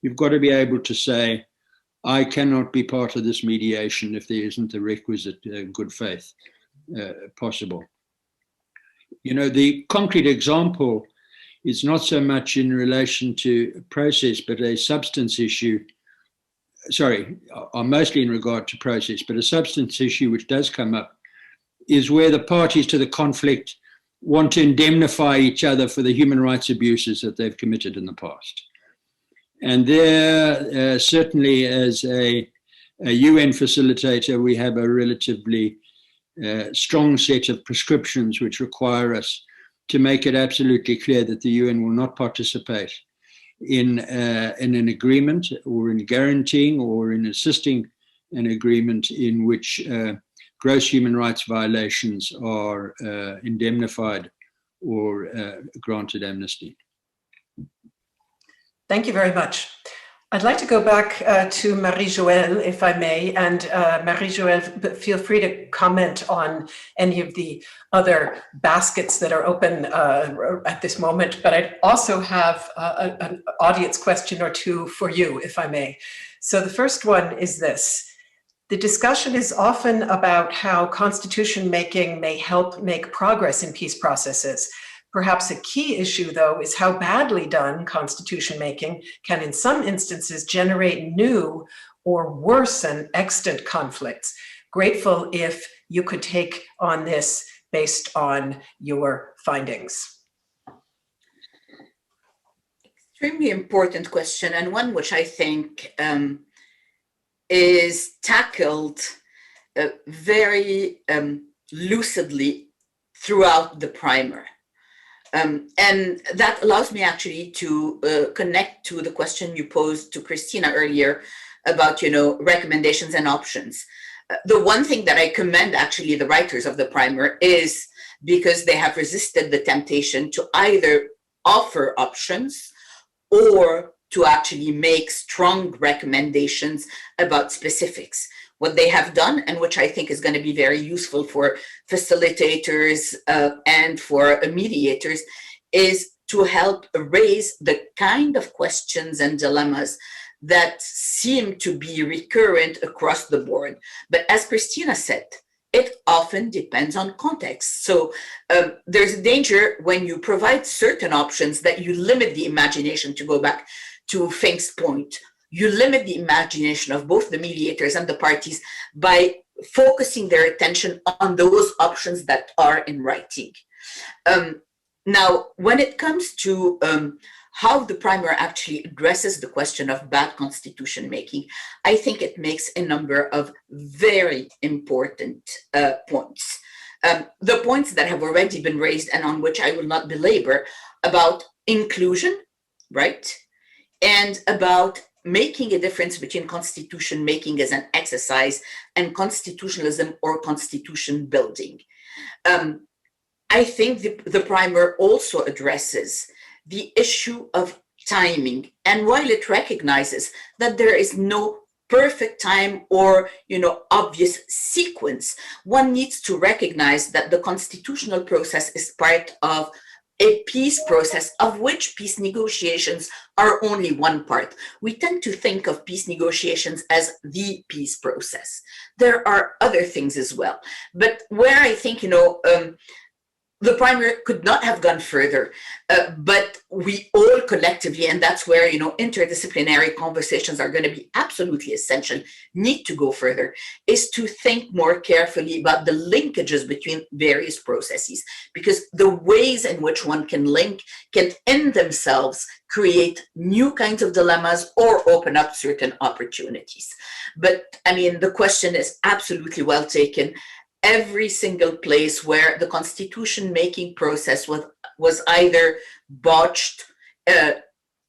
you've got to be able to say, I cannot be part of this mediation if there isn't the requisite good faith possible. You know, the concrete example is not so much in relation to process, but a substance issue, are mostly in regard to process, but a substance issue which does come up is where the parties to the conflict want to indemnify each other for the human rights abuses that they've committed in the past. And there, certainly as a UN facilitator, we have a relatively strong set of prescriptions which require us to make it absolutely clear that the UN will not participate in an agreement or in guaranteeing or in assisting an agreement in which gross human rights violations are indemnified or granted amnesty. Thank you very much. I'd like to go back to Marie-Joëlle, if I may, and Marie-Joëlle, feel free to comment on any of the other baskets that are open at this moment, but I'd also have an audience question or two for you, if I may. So the first one is this. The discussion is often about how constitution making may help make progress in peace processes. Perhaps a key issue, though, is how badly done constitution making can, in some instances, generate new or worsen extant conflicts. Grateful if you could take on this based on your findings. Extremely important question, and one which I think is tackled very lucidly throughout the primer. And that allows me actually to connect to the question you posed to Christina earlier about, recommendations and options. The one thing that I commend actually the writers of the primer is because they have resisted the temptation to either offer options or to actually make strong recommendations about specifics. What they have done, and which I think is going to be very useful for facilitators and for mediators, is to help raise the kind of questions and dilemmas that seem to be recurrent across the board. But as Christina said, it often depends on context. So there's a danger when you provide certain options that you limit the imagination, to go back to Fink's point. You limit the imagination of both the mediators and the parties by focusing their attention on those options that are in writing. Now, when it comes to how the primer actually addresses the question of bad constitution making, I think it makes a number of very important points. The points that have already been raised and on which I will not belabor, about inclusion, right? And about making a difference between constitution making as an exercise and constitutionalism or constitution building. I think the primer also addresses the issue of timing. And while it recognizes that there is no perfect time or, obvious sequence, one needs to recognize that the constitutional process is part of a peace process, of which peace negotiations are only one part. We tend to think of peace negotiations as the peace process. There are other things as well. But where I think, the Prime Minister could not have gone further, but we all collectively, and that's where, interdisciplinary conversations are going to be absolutely essential, need to go further, is to think more carefully about the linkages between various processes, because the ways in which one can link can in themselves create new kinds of dilemmas or open up certain opportunities. But the question is absolutely well taken. Every single place where the constitution making process was either botched,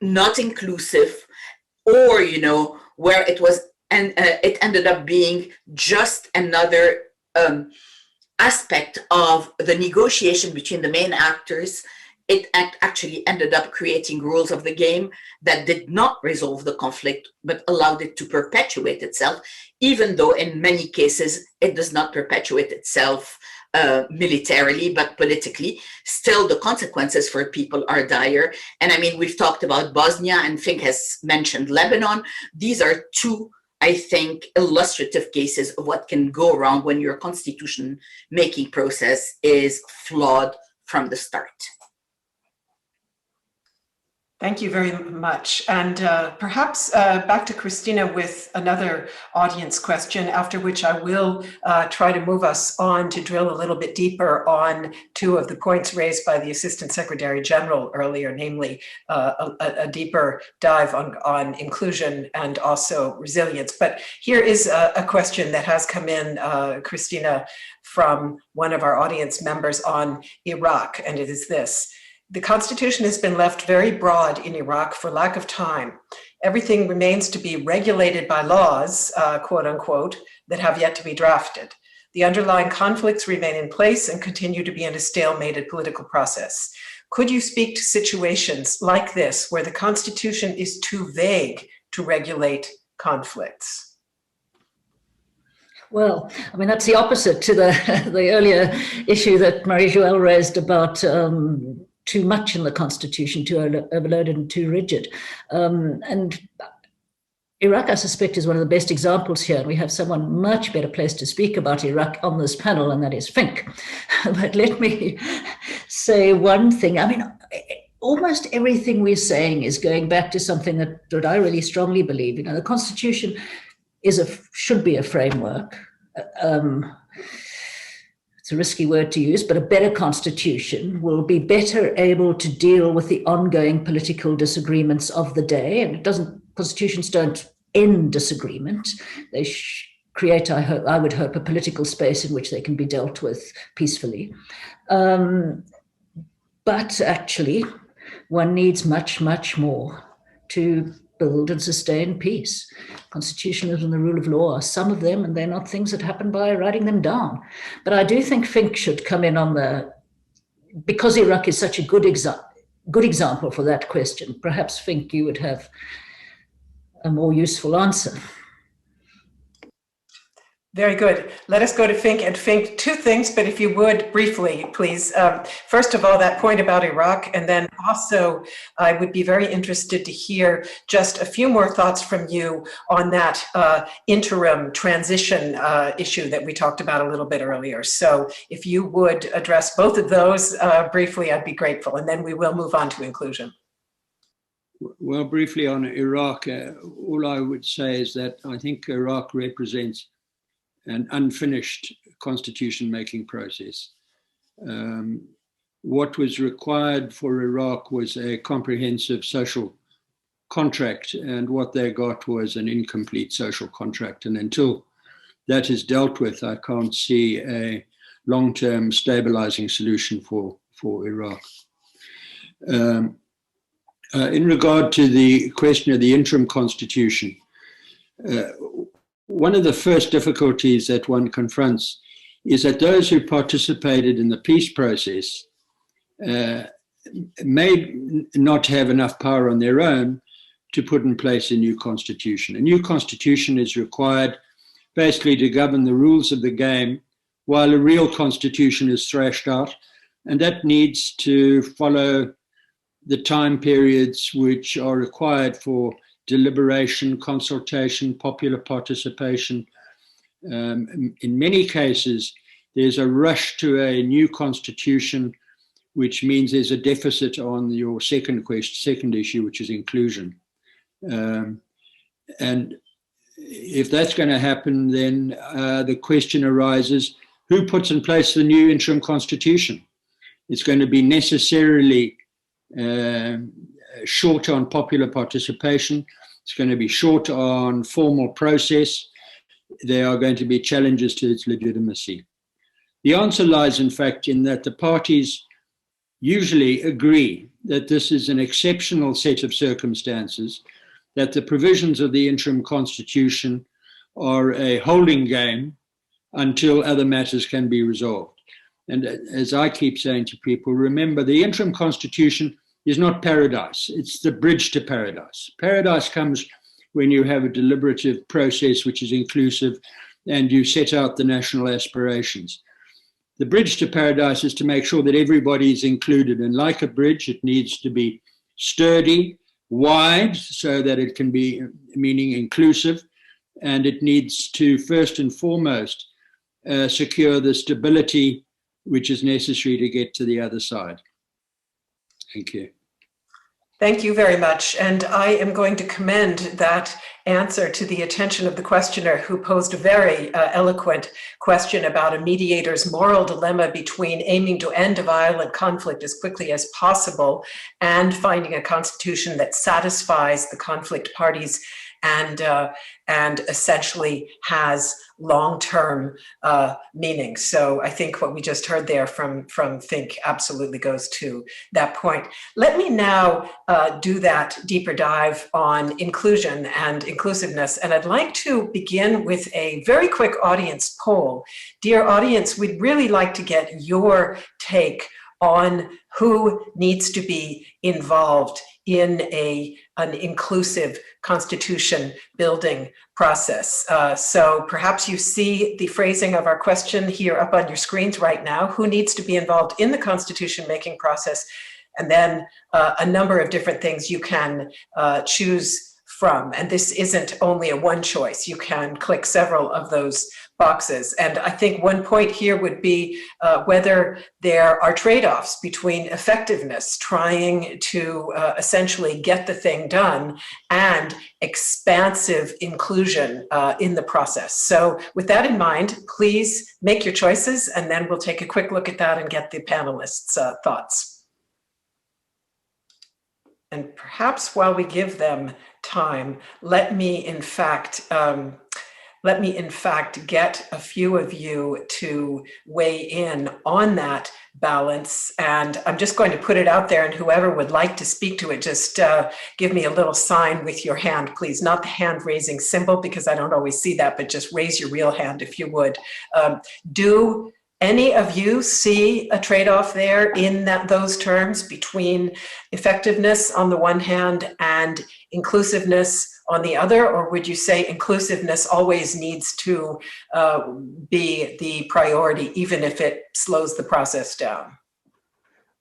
not inclusive, or where it was, and it ended up being just another aspect of the negotiation between the main actors. It actually ended up creating rules of the game that did not resolve the conflict, but allowed it to perpetuate itself, even though in many cases it does not perpetuate itself militarily, but politically. Still, the consequences for people are dire. And we've talked about Bosnia, and Fink has mentioned Lebanon. These are two, I think, illustrative cases of what can go wrong when your constitution-making process is flawed from the start. Thank you very much. And perhaps back to Christina with another audience question, after which I will try to move us on to drill a little bit deeper on two of the points raised by the Assistant Secretary General earlier, namely a deeper dive on inclusion and also resilience. But here is a question that has come in, Christina, from one of our audience members on Iraq, and it is this. The Constitution has been left very broad in Iraq for lack of time. Everything remains to be regulated by laws, quote unquote, that have yet to be drafted. The underlying conflicts remain in place and continue to be in a stalemated political process. Could you speak to situations like this where the Constitution is too vague to regulate conflicts? Well, that's the opposite to the earlier issue that Marie-Joëlle raised about too much in the Constitution, too overloaded and too rigid. And Iraq, I suspect, is one of the best examples here. And we have someone much better placed to speak about Iraq on this panel, and that is Fink. But let me say one thing. Almost everything we're saying is going back to something that I really strongly believe. The Constitution should be a framework. It's a risky word to use, but a better constitution will be better able to deal with the ongoing political disagreements of the day. And constitutions don't end disagreement. They create, I would hope, a political space in which they can be dealt with peacefully. But actually, one needs much, much more to build and sustain peace. Constitutionalism and the rule of law are some of them, and they're not things that happen by writing them down. But I do think Fink should come in on because Iraq is such a good example for that question. Perhaps, Fink, you would have a more useful answer. Very good. Let us go to Fink. And Fink, two things, but if you would briefly, please. First of all, that point about Iraq, and then also I would be very interested to hear just a few more thoughts from you on that interim transition issue that we talked about a little bit earlier. So if you would address both of those briefly, I'd be grateful. And then we will move on to inclusion. Well, briefly on Iraq, all I would say is that I think Iraq represents an unfinished constitution-making process. What was required for Iraq was a comprehensive social contract, and what they got was an incomplete social contract. And until that is dealt with, I can't see a long-term stabilizing solution for Iraq. In regard to the question of the interim constitution, one of the first difficulties that one confronts is that those who participated in the peace process may not have enough power on their own to put in place a new constitution. A new constitution is required basically to govern the rules of the game while a real constitution is thrashed out, and that needs to follow the time periods which are required for deliberation, consultation, popular participation. In many cases, there's a rush to a new constitution, which means there's a deficit on your second issue, which is inclusion. And if that's going to happen, then the question arises, who puts in place the new interim constitution? It's going to be necessarily short on popular participation. It's going to be short on formal process. There are going to be challenges to its legitimacy. The answer lies, in fact, in that the parties usually agree that this is an exceptional set of circumstances, that the provisions of the interim constitution are a holding game until other matters can be resolved. And as I keep saying to people, remember, the interim constitution is not paradise. It's the bridge to paradise. Paradise comes when you have a deliberative process which is inclusive and you set out the national aspirations. The bridge to paradise is to make sure that everybody is included. And like a bridge, it needs to be sturdy, wide, so that it can be, meaning inclusive. And it needs to, first and foremost, secure the stability which is necessary to get to the other side. Thank you. Thank you very much. And I am going to commend that answer to the attention of the questioner, who posed a very eloquent question about a mediator's moral dilemma between aiming to end violent conflict as quickly as possible and finding a constitution that satisfies the conflict parties and essentially has long-term meaning. So I think what we just heard there from Fink absolutely goes to that point. Let me now do that deeper dive on inclusion and inclusiveness. And I'd like to begin with a very quick audience poll. Dear audience, we'd really like to get your take on who needs to be involved in an inclusive constitution building process. So perhaps you see the phrasing of our question here up on your screens right now. Who needs to be involved in the constitution making process? And then a number of different things you can choose from. And this isn't only a one choice. You can click several of those boxes. And I think one point here would be whether there are trade-offs between effectiveness, trying to essentially get the thing done, and expansive inclusion in the process. So with that in mind, please make your choices, and then we'll take a quick look at that and get the panelists' thoughts. And perhaps while we give them time, let me in fact get a few of you to weigh in on that balance. And I'm just going to put it out there, and whoever would like to speak to it, just give me a little sign with your hand, please. Not the hand raising symbol, because I don't always see that, but just raise your real hand if you would. Do any of you see a trade-off there in those terms between effectiveness on the one hand and inclusiveness on the other? Or would you say inclusiveness always needs to be the priority, even if it slows the process down?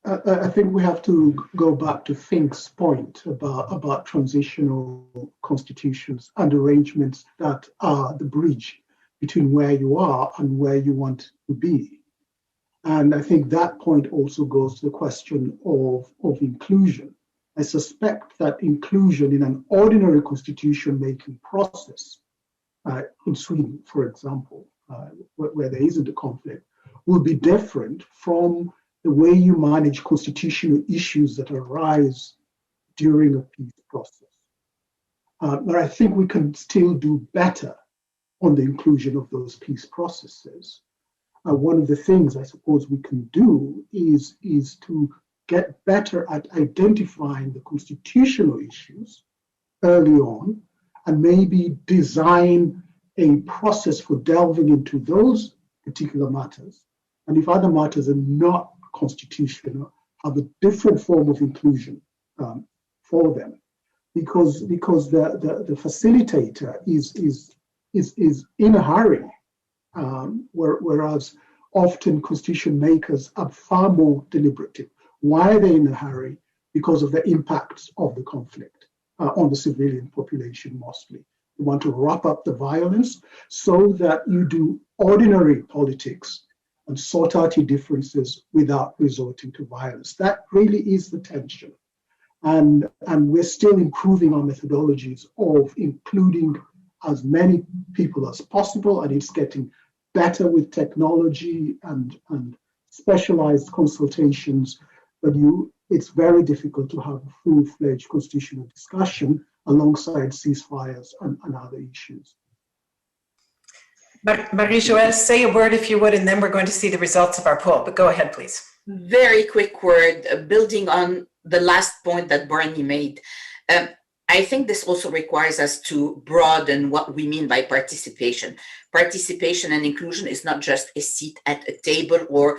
I think we have to go back to Fink's point about transitional constitutions and arrangements that are the bridge between where you are and where you want to be. And I think that point also goes to the question of inclusion. I suspect that inclusion in an ordinary constitution-making process, in Sweden, for example, where there isn't a conflict, will be different from the way you manage constitutional issues that arise during a peace process. But I think we can still do better on the inclusion of those peace processes. One of the things I suppose we can do is to get better at identifying the constitutional issues early on, and maybe design a process for delving into those particular matters. And if other matters are not constitutional, have a different form of inclusion for them, because the facilitator is in a hurry, whereas often constitution makers are far more deliberative. Why are they in a hurry? Because of the impacts of the conflict on the civilian population mostly. You want to wrap up the violence so that you do ordinary politics and sort out your differences without resorting to violence. That really is the tension. And we're still improving our methodologies of including as many people as possible, and it's getting better with technology and specialized consultations, but it's very difficult to have a full-fledged constitutional discussion alongside ceasefires and other issues. Marie-Joëlle, say a word if you would, and then we're going to see the results of our poll, but go ahead, please. Very quick word, building on the last point that Barney made. I think this also requires us to broaden what we mean by participation. Participation and inclusion is not just a seat at a table or,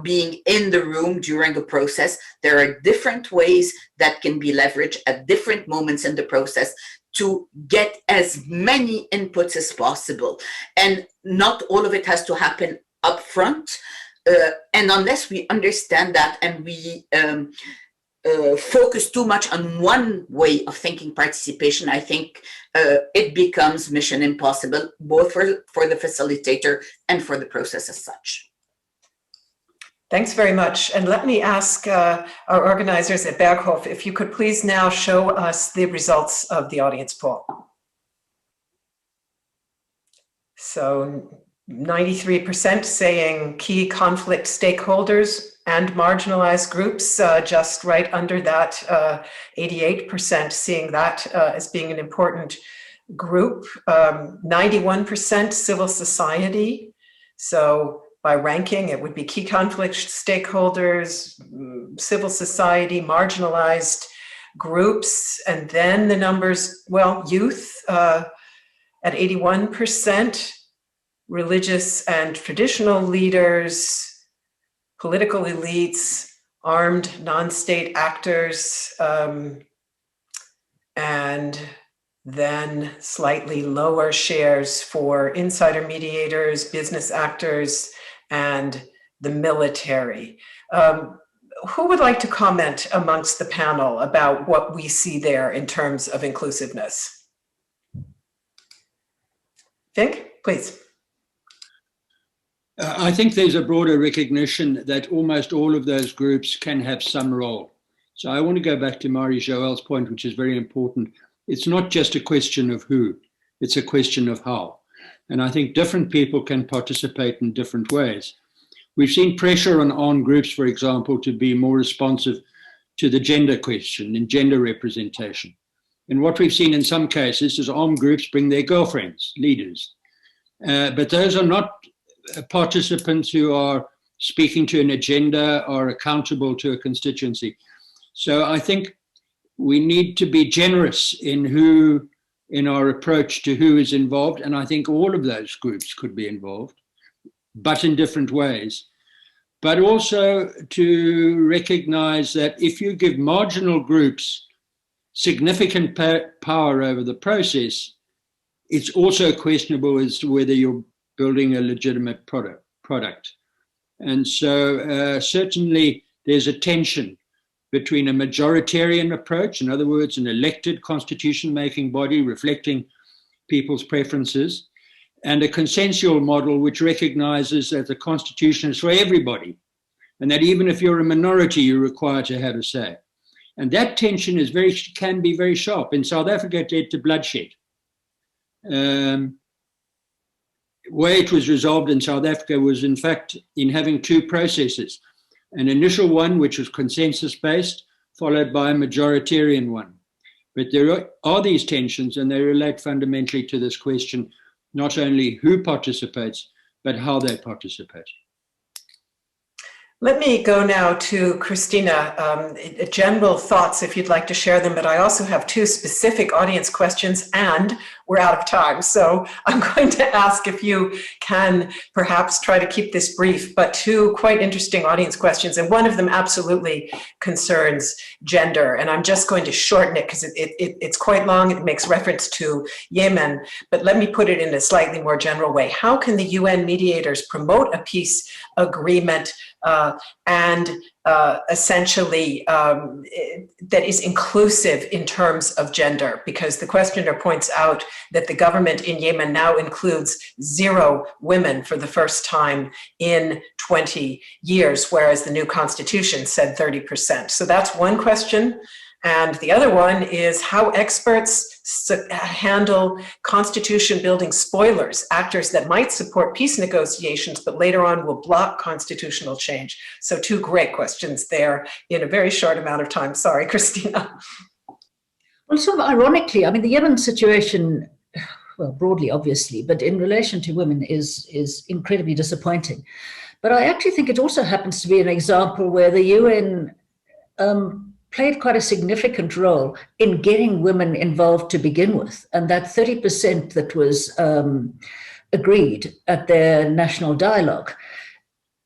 being in the room during a process. There are different ways that can be leveraged at different moments in the process to get as many inputs as possible. And not all of it has to happen up front. And unless we understand that and we focus too much on one way of thinking participation, I think it becomes mission impossible, both for the facilitator and for the process as such. Thanks very much. And let me ask our organizers at Berghof, if you could please now show us the results of the audience poll. So 93% saying key conflict stakeholders and marginalized groups, just right under that 88% seeing that as being an important group. 91% civil society. So by ranking, it would be key conflict stakeholders, civil society, marginalized groups, and then the numbers, well, youth at 81%, religious and traditional leaders, political elites, armed non-state actors, and then slightly lower shares for insider mediators, business actors, and the military. Who would like to comment amongst the panel about what we see there in terms of inclusiveness? Fink, please. I think there's a broader recognition that almost all of those groups can have some role. So I want to go back to Marie-Joëlle's point, which is very important. It's not just a question of who, it's a question of how. And I think different people can participate in different ways. We've seen pressure on armed groups, for example, to be more responsive to the gender question and gender representation. And what we've seen in some cases is armed groups bring their girlfriends, leaders. But those are not participants who are speaking to an agenda or accountable to a constituency. So I think we need to be generous in our approach to who is involved. And I think all of those groups could be involved, but in different ways. But also to recognize that if you give marginal groups significant power over the process, it's also questionable as to whether you're building a legitimate product. And so certainly there's a tension between a majoritarian approach, in other words, an elected constitution-making body reflecting people's preferences, and a consensual model which recognizes that the constitution is for everybody, and that even if you're a minority, you're required to have a say. And that tension can be very sharp. In South Africa, it led to bloodshed. Way it was resolved in South Africa was, in fact, in having two processes. An initial one, which was consensus-based, followed by a majoritarian one. But there are these tensions, and they relate fundamentally to this question, not only who participates, but how they participate. Let me go now to Christina. General thoughts, if you'd like to share them, but I also have two specific audience questions and we're out of time. So I'm going to ask if you can perhaps try to keep this brief, but two quite interesting audience questions. And one of them absolutely concerns gender. And I'm just going to shorten it because it's quite long. It makes reference to Yemen, but let me put it in a slightly more general way. How can the UN mediators promote a peace agreement and essentially that is inclusive in terms of gender? Because the questioner points out that the government in Yemen now includes 0 women for the first time in 20 years, whereas the new constitution said 30%. So that's one question. And the other one is how experts handle constitution building spoilers, actors that might support peace negotiations, but later on will block constitutional change. So two great questions there in a very short amount of time. Sorry, Christina. Well, sort of ironically, I mean, the Yemen situation, well, broadly, obviously, but in relation to women is incredibly disappointing. But I actually think it also happens to be an example where the UN played quite a significant role in getting women involved to begin with. And that 30% that was agreed at their national dialogue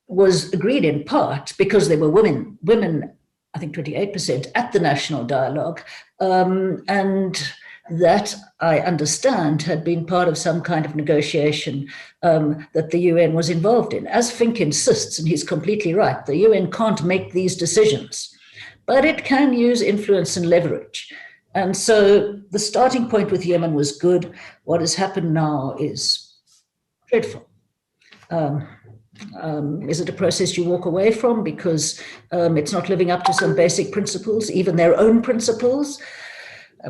was agreed in part because there were women, I think 28% at the national dialogue. And that, I understand, had been part of some kind of negotiation that the UN was involved in. As Fink insists, and he's completely right, the UN can't make these decisions, but it can use influence and leverage. And so the starting point with Yemen was good. What has happened now is dreadful. Is it a process you walk away from because it's not living up to some basic principles, even their own principles?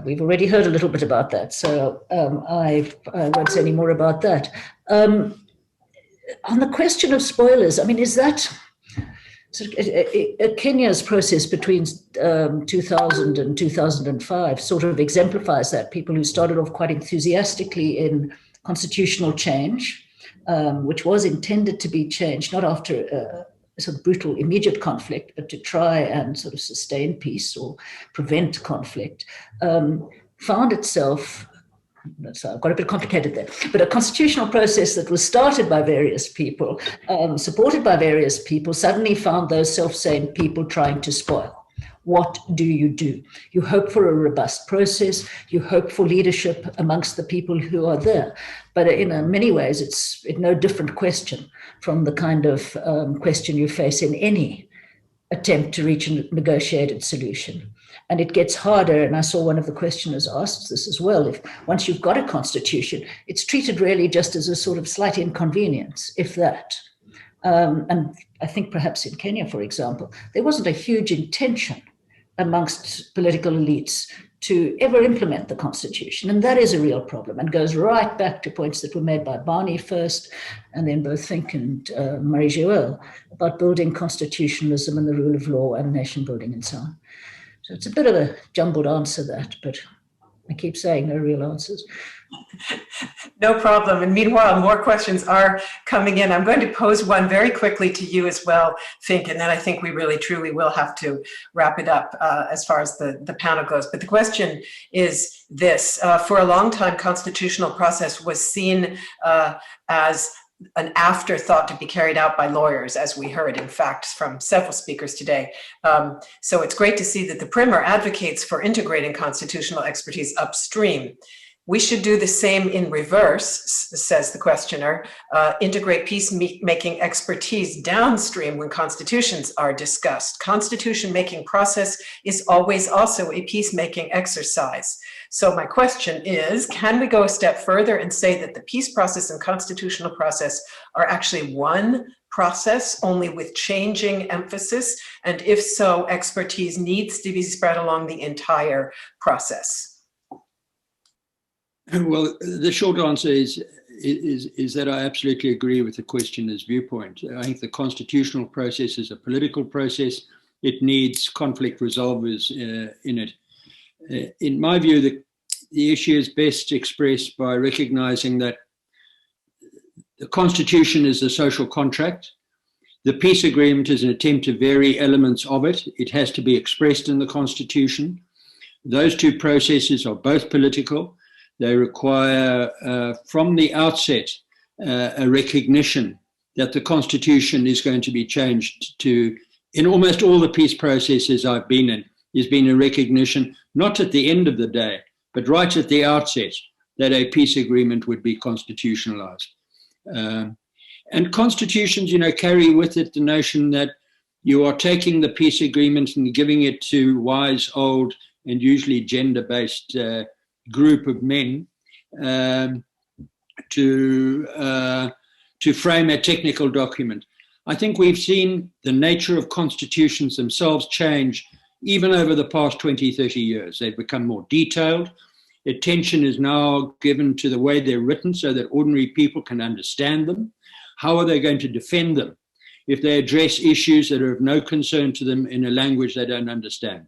We've already heard a little bit about that, so I won't say any more about that. On the question of spoilers, I mean, is that Kenya's process between 2000 and 2005 sort of exemplifies that. People who started off quite enthusiastically in constitutional change, which was intended to be changed, not after a sort of brutal immediate conflict, but to try and sort of sustain peace or prevent conflict, found itself, so I've got a bit complicated there, but a constitutional process that was started by various people, supported by various people, suddenly found those self-same people trying to spoil. What do? You hope for a robust process, you hope for leadership amongst the people who are there. But in many ways, it's no different question from the kind of question you face in any attempt to reach a negotiated solution. And it gets harder, and I saw one of the questioners asked this as well, if once you've got a constitution, it's treated really just as a sort of slight inconvenience, if that. And I think perhaps in Kenya, for example, there wasn't a huge intention amongst political elites to ever implement the constitution. And that is a real problem and goes right back to points that were made by Barney first, and then both Fink and Marie-Joëlle about building constitutionalism and the rule of law and nation building and so on. So it's a bit of a jumbled answer, that, but I keep saying no real answers. No problem. And meanwhile, more questions are coming in. I'm going to pose one very quickly to you as well, Fink, and then I think we really truly will have to wrap it up as far as the panel goes. But the question is this. For a long time, constitutional process was seen as an afterthought to be carried out by lawyers, as we heard, in fact, from several speakers today. So it's great to see that the Primer advocates for integrating constitutional expertise upstream. We should do the same in reverse, says the questioner, integrate peacemaking expertise downstream when constitutions are discussed. Constitution-making process is always also a peacemaking exercise. So my question is, can we go a step further and say that the peace process and constitutional process are actually one process, only with changing emphasis? And if so, expertise needs to be spread along the entire process. Well, the short answer is that I absolutely agree with the questioner's viewpoint. I think the constitutional process is a political process. It needs conflict resolvers in it. In my view, the issue is best expressed by recognizing that the Constitution is a social contract. The peace agreement is an attempt to vary elements of it. It has to be expressed in the Constitution. Those two processes are both political. They require, from the outset, a recognition that the Constitution is going to be changed to, in almost all the peace processes I've been in, there's been a recognition, not at the end of the day, but right at the outset, that a peace agreement would be constitutionalized. And constitutions, carry with it the notion that you are taking the peace agreement and giving it to wise, old, and usually gender-based group of men to frame a technical document. I think we've seen the nature of constitutions themselves change even over the past 20, 30 years. They've become more detailed. Attention is now given to the way they're written so that ordinary people can understand them. How are they going to defend them if they address issues that are of no concern to them in a language they don't understand?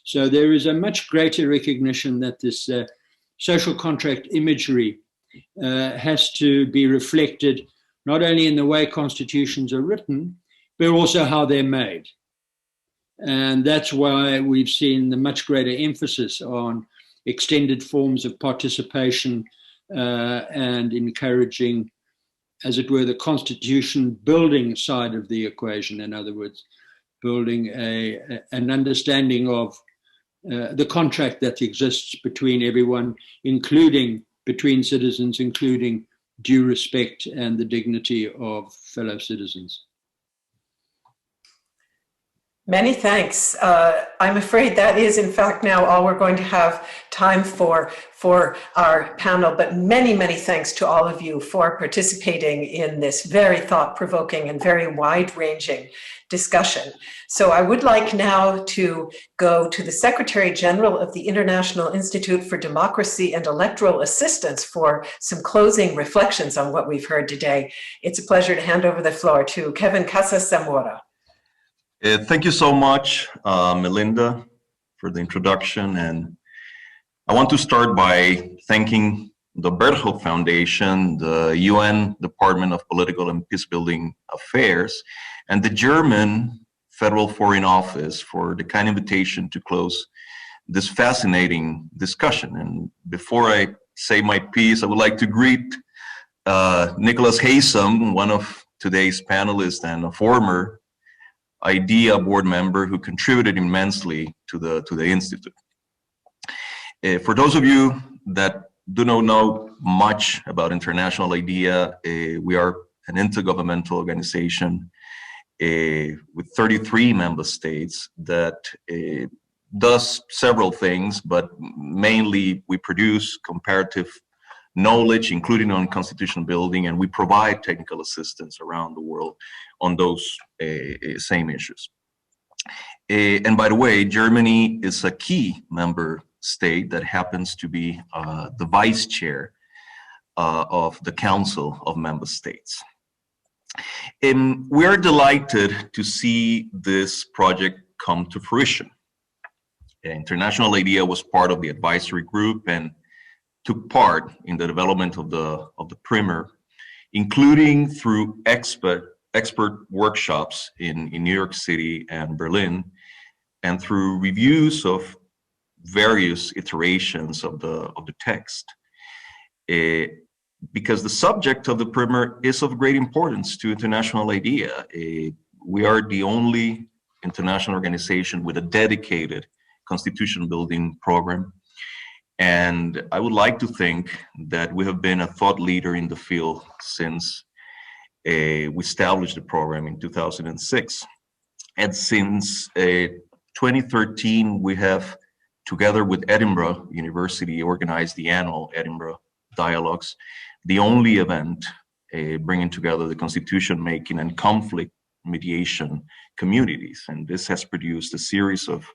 So there is a much greater recognition that this social contract imagery has to be reflected not only in the way constitutions are written, but also how they're made. And that's why we've seen the much greater emphasis on extended forms of participation and encouraging, as it were, the constitution building side of the equation. In other words, building an understanding of the contract that exists between everyone, including between citizens, including due respect and the dignity of fellow citizens. Many thanks. I'm afraid that is, in fact, now all we're going to have time for our panel, but many, many thanks to all of you for participating in this very thought-provoking and very wide-ranging discussion. So I would like now to go to the Secretary General of the International Institute for Democracy and Electoral Assistance for some closing reflections on what we've heard today. It's a pleasure to hand over the floor to Kevin Casas Zamora. Thank you so much, Melinda, for the introduction. And I want to start by thanking the Berghoff Foundation, the UN Department of Political and Peacebuilding Affairs, and the German Federal Foreign Office for the kind invitation to close this fascinating discussion. And before I say my piece, I would like to greet Nicholas Haysom, one of today's panelists and a former IDEA board member who contributed immensely to the Institute. For those of you that do not know much about International IDEA, we are an intergovernmental organization with 33 member states that does several things, but mainly we produce comparative knowledge, including on constitution building, and we provide technical assistance around the world on those same issues. And by the way, Germany is a key member state that happens to be the vice chair of the Council of Member States. We are delighted to see this project come to fruition. International IDEA was part of the advisory group and took part in the development of the primer, including through expert workshops in New York City and Berlin, and through reviews of various iterations of the text. Because the subject of the primer is of great importance to International IDEA. We are the only international organization with a dedicated constitution building program. And I would like to think that we have been a thought leader in the field since we established the program in 2006. And since 2013, we have, together with Edinburgh University, organized the annual Edinburgh Dialogues, the only event bringing together the constitution making and conflict mediation communities. And this has produced a series of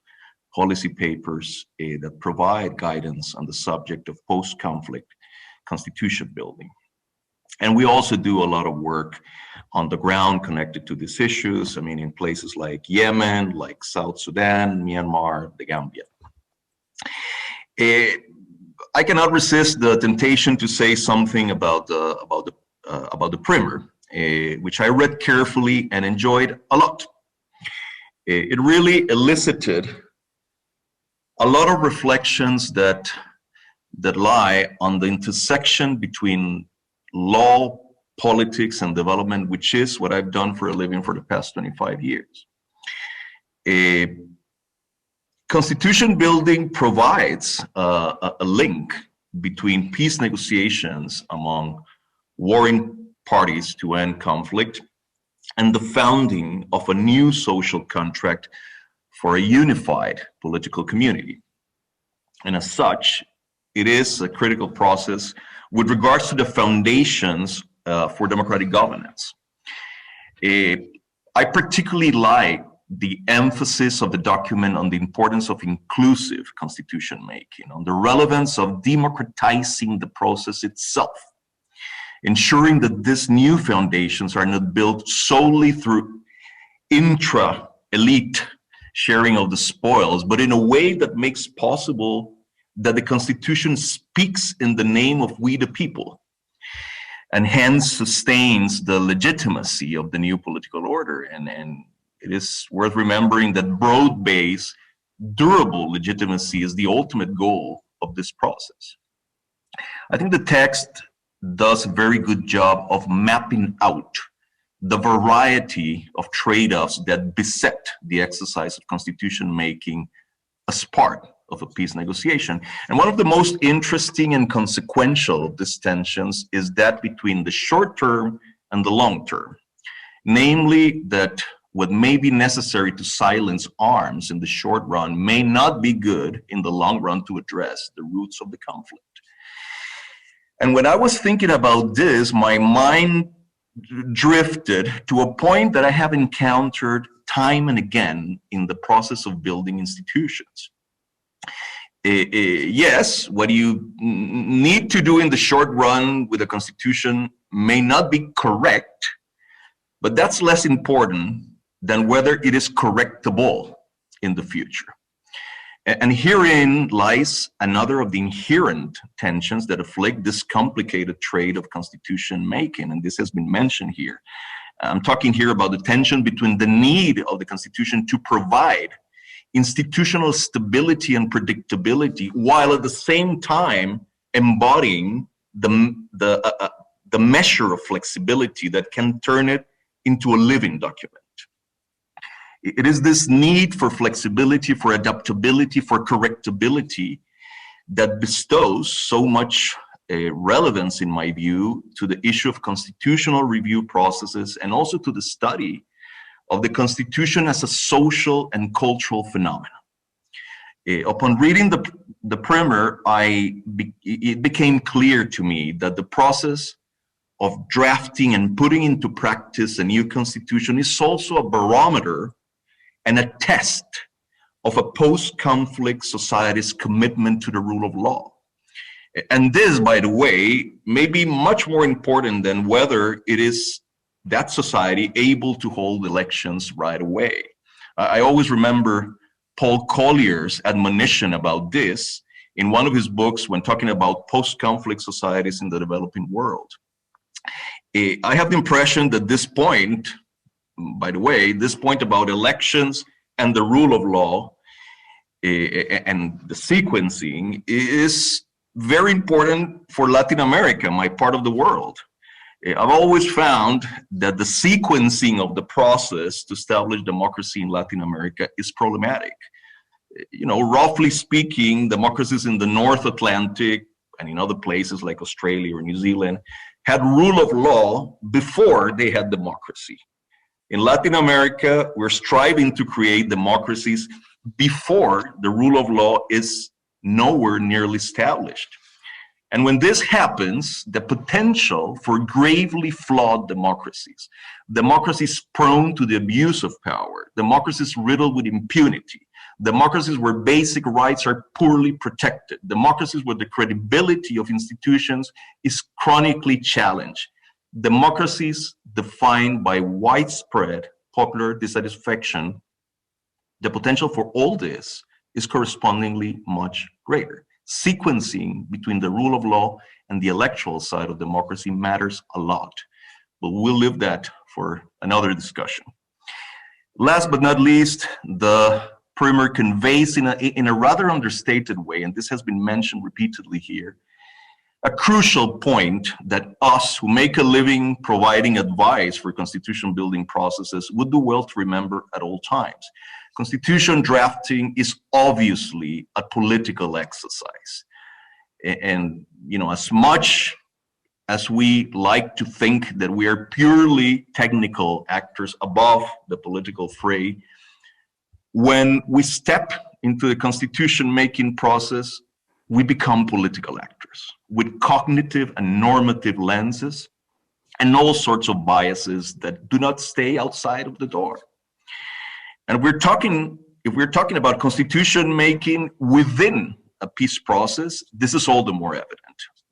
policy papers that provide guidance on the subject of post-conflict constitution building. And we also do a lot of work on the ground connected to these issues. I mean, in places like Yemen, like South Sudan, Myanmar, the Gambia. I cannot resist the temptation to say something about the primer. which I read carefully and enjoyed a lot. It really elicited a lot of reflections that lie on the intersection between law, politics, and development, which is what I've done for a living for the past 25 years. Constitution building provides a link between peace negotiations among warring parties to end conflict and the founding of a new social contract for a unified political community. And as such, it is a critical process with regards to the foundations for democratic governance. I particularly like the emphasis of the document on the importance of inclusive constitution making, on the relevance of democratizing the process itself, ensuring that these new foundations are not built solely through intra-elite sharing of the spoils, but in a way that makes possible that the Constitution speaks in the name of we the people, and hence sustains the legitimacy of the new political order. And it is worth remembering that broad-based, durable legitimacy is the ultimate goal of this process. I think the text does a very good job of mapping out the variety of trade-offs that beset the exercise of constitution making as part of a peace negotiation. And one of the most interesting and consequential of these tensions is that between the short term and the long term. Namely, that what may be necessary to silence arms in the short run may not be good in the long run to address the roots of the conflict. And when I was thinking about this, my mind drifted to a point that I have encountered time and again in the process of building institutions. Yes, what you need to do in the short run with a constitution may not be correct, but that's less important than whether it is correctable in the future. And herein lies another of the inherent tensions that afflict this complicated trade of constitution making, and this has been mentioned here. I'm talking here about the tension between the need of the Constitution to provide institutional stability and predictability, while at the same time embodying the measure of flexibility that can turn it into a living document. It is this need for flexibility, for adaptability, for correctability that bestows so much relevance, in my view, to the issue of constitutional review processes and also to the study of the Constitution as a social and cultural phenomenon. Upon reading the primer, it became clear to me that the process of drafting and putting into practice a new constitution is also a barometer and a test of a post-conflict society's commitment to the rule of law. And this, by the way, may be much more important than whether it is that society able to hold elections right away. I always remember Paul Collier's admonition about this in one of his books when talking about post-conflict societies in the developing world. I have the impression that this point, by the way, this point about elections and the rule of law and the sequencing is very important for Latin America, my part of the world. I've always found that the sequencing of the process to establish democracy in Latin America is problematic. You know, roughly speaking, democracies in the North Atlantic and in other places like Australia or New Zealand had rule of law before they had democracy. In Latin America, we're striving to create democracies before the rule of law is nowhere nearly established. And when this happens, the potential for gravely flawed democracies, democracies prone to the abuse of power, democracies riddled with impunity, democracies where basic rights are poorly protected, democracies where the credibility of institutions is chronically challenged, democracies defined by widespread popular dissatisfaction, the potential for all this is correspondingly much greater. Sequencing between the rule of law and the electoral side of democracy matters a lot. but we'll leave that for another discussion. Last but not least, the primer conveys in a rather understated way, and this has been mentioned repeatedly here, a crucial point that us who make a living providing advice for constitution building processes would do well to remember at all times. Constitution drafting is obviously a political exercise. And, you know, as much as we like to think that we are purely technical actors above the political fray, when we step into the constitution making process, we become political actors with cognitive and normative lenses and all sorts of biases that do not stay outside of the door. And if we're talking about constitution making within a peace process, this is all the more evident.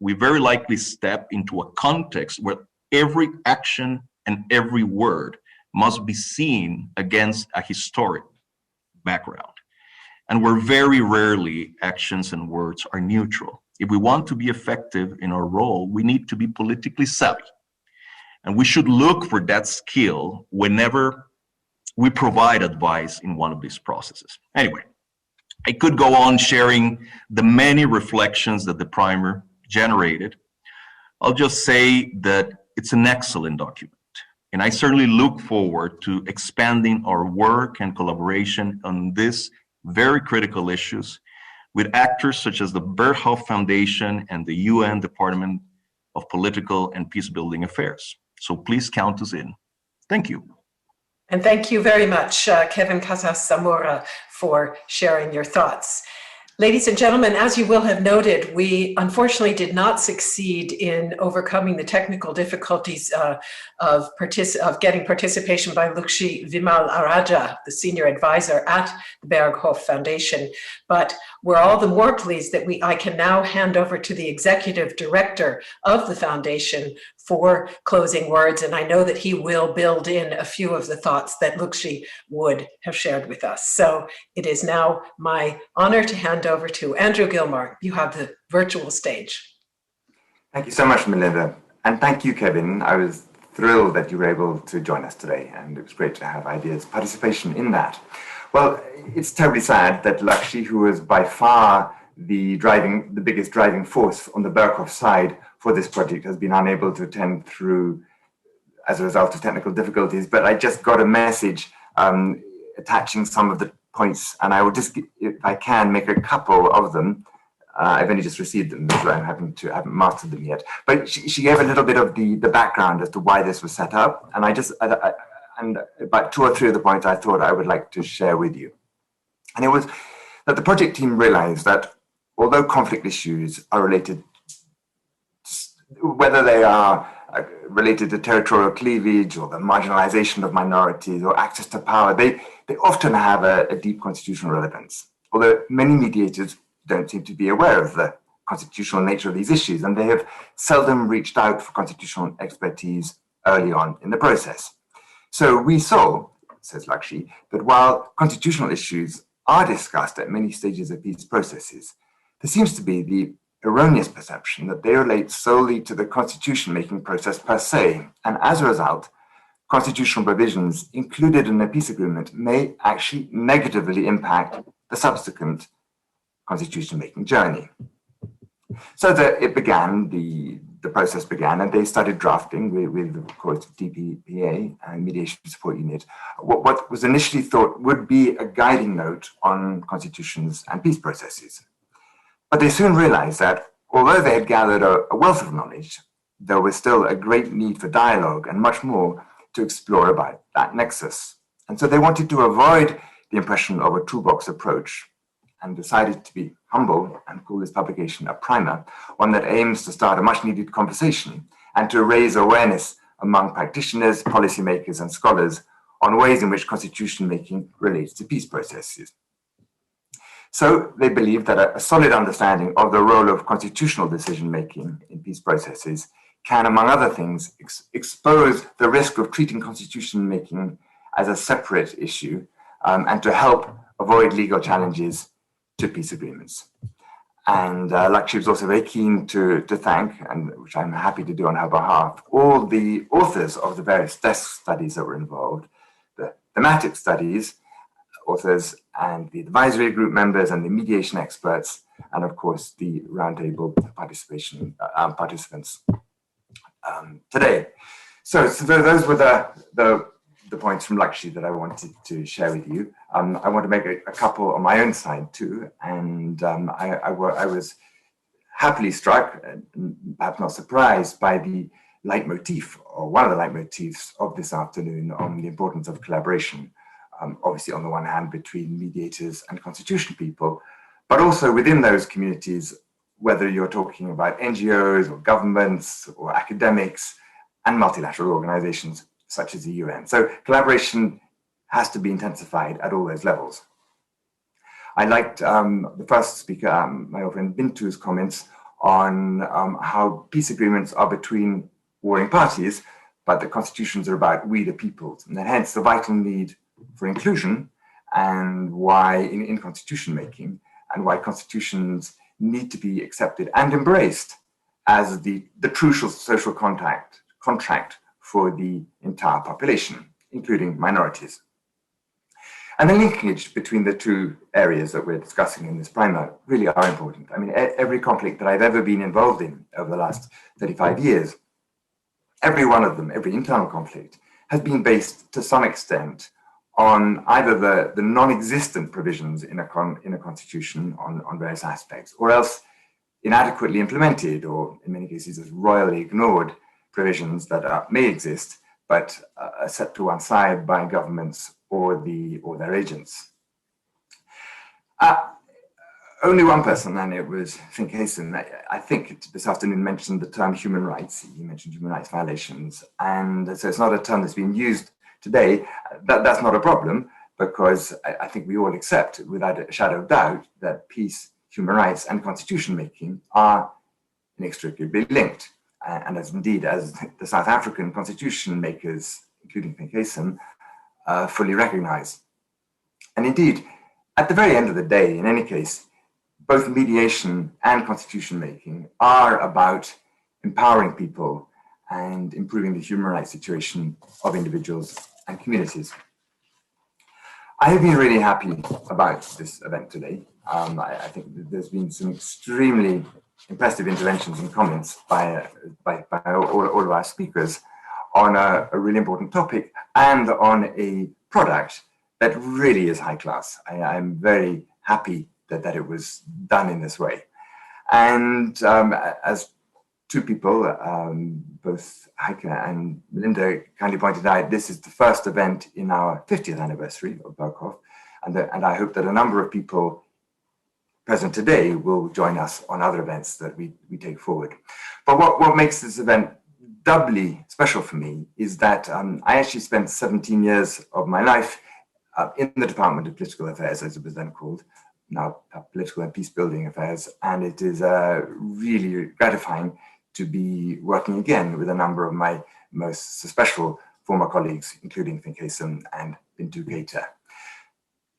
We very likely step into a context where every action and every word must be seen against a historic background, and where very rarely actions and words are neutral. If we want to be effective in our role, we need to be politically savvy, and we should look for that skill whenever we provide advice in one of these processes. Anyway, I could go on sharing the many reflections that the primer generated. I'll just say that it's an excellent document, and I certainly look forward to expanding our work and collaboration on these very critical issues with actors such as the Berghoff Foundation and the UN Department of Political and Peacebuilding Affairs. So please count us in. Thank you. And thank you very much, Kevin Casas Zamora, for sharing your thoughts. Ladies and gentlemen, as you will have noted, we unfortunately did not succeed in overcoming the technical difficulties of getting participation by Lukshi Vimal Araja, the senior advisor at the Berghoff Foundation. But we're all the more pleased that I can now hand over to the executive director of the foundation for closing words, and I know that he will build in a few of the thoughts that Lukshi would have shared with us. So it is now my honor to hand over to Andrew Gilmore. You have the virtual stage. Thank you so much, Melinda. And thank you, Kevin. I was thrilled that you were able to join us today, and it was great to have Ideas participation in that. Well, it's terribly sad that Lukshi, who was by far the biggest driving force on the Berghoff side for this project, has been unable to attend through as a result of technical difficulties. But I just got a message attaching some of the points, and I will just, if I can, make a couple of them. I've only just received them, so I haven't mastered them yet. But she gave a little bit of the background as to why this was set up, and and about 2 or 3 of the points I thought I would like to share with you. And it was that the project team realized that although conflict issues are related, whether they are related to territorial cleavage or the marginalization of minorities or access to power, they often have a deep constitutional relevance. Although many mediators don't seem to be aware of the constitutional nature of these issues, and they have seldom reached out for constitutional expertise early on in the process. So we saw, says Lukshi, that while constitutional issues are discussed at many stages of peace processes, there seems to be the erroneous perception that they relate solely to the constitution-making process per se, and as a result, constitutional provisions included in a peace agreement may actually negatively impact the subsequent constitution-making journey. So the process began, and they started drafting with of course, DPPA and Mediation Support Unit, what was initially thought would be a guiding note on constitutions and peace processes. But they soon realized that although they had gathered a wealth of knowledge, there was still a great need for dialogue and much more to explore about that nexus. And so they wanted to avoid the impression of a toolbox approach and decided to be humble and call this publication a primer, one that aims to start a much needed conversation and to raise awareness among practitioners, policymakers, and scholars on ways in which constitution making relates to peace processes. So they believe that a solid understanding of the role of constitutional decision-making in peace processes can, among other things, expose the risk of treating constitution-making as a separate issue and to help avoid legal challenges to peace agreements. And Lakshmi was also very keen to thank, and which I'm happy to do on her behalf, all the authors of the various desk studies that were involved, the thematic studies, authors and the advisory group members and the mediation experts, and of course the roundtable participants today. So those were the points from Lakshmi that I wanted to share with you. I want to make a couple on my own side too, and I was happily struck, and perhaps not surprised, by the leitmotif, or one of the leitmotifs of this afternoon, on the importance of collaboration. Obviously, on the one hand, between mediators and constitutional people, but also within those communities, whether you're talking about NGOs or governments or academics and multilateral organizations such as the UN. So collaboration has to be intensified at all those levels. I liked the first speaker, my old friend Bintu's comments on how peace agreements are between warring parties, but the constitutions are about we the peoples, and hence the vital need for inclusion, and why in constitution making, and why constitutions need to be accepted and embraced as the crucial social contract for the entire population, including minorities. And the linkage between the two areas that we're discussing in this primer really are important. I mean, every conflict that I've ever been involved in over the last 35 years, every one of them, every internal conflict, has been based to some extent on either the non-existent provisions in a constitution on various aspects, or else inadequately implemented, or in many cases as royally ignored provisions that may exist, but are set to one side by governments or their agents. Only one person, and it was Fink Hayson, I think this afternoon mentioned the term human rights. He mentioned human rights violations. And so it's not a term that's been used today. That's not a problem, because I think we all accept without a shadow of doubt that peace, human rights, and constitution making are inextricably linked. And as indeed as the South African constitution makers, including Fink Hayson, fully recognize. And indeed, at the very end of the day, in any case, both mediation and constitution making are about empowering people and improving the human rights situation of individuals and communities. I have been really happy about this event today. I think there's been some extremely impressive interventions and comments by all of our speakers on a really important topic and on a product that really is high class. I'm very happy that it was done in this way. And as two people, both Heike and Melinda kindly pointed out, this is the first event in our 50th anniversary of Berghof, and I hope that a number of people present today will join us on other events that we take forward. But what makes this event doubly special for me is that I actually spent 17 years of my life in the Department of Political Affairs, as it was then called, now Political and Peacebuilding Affairs, and it is really gratifying to be working again with a number of my most special former colleagues, including Fink Hayson and Bintu Keita.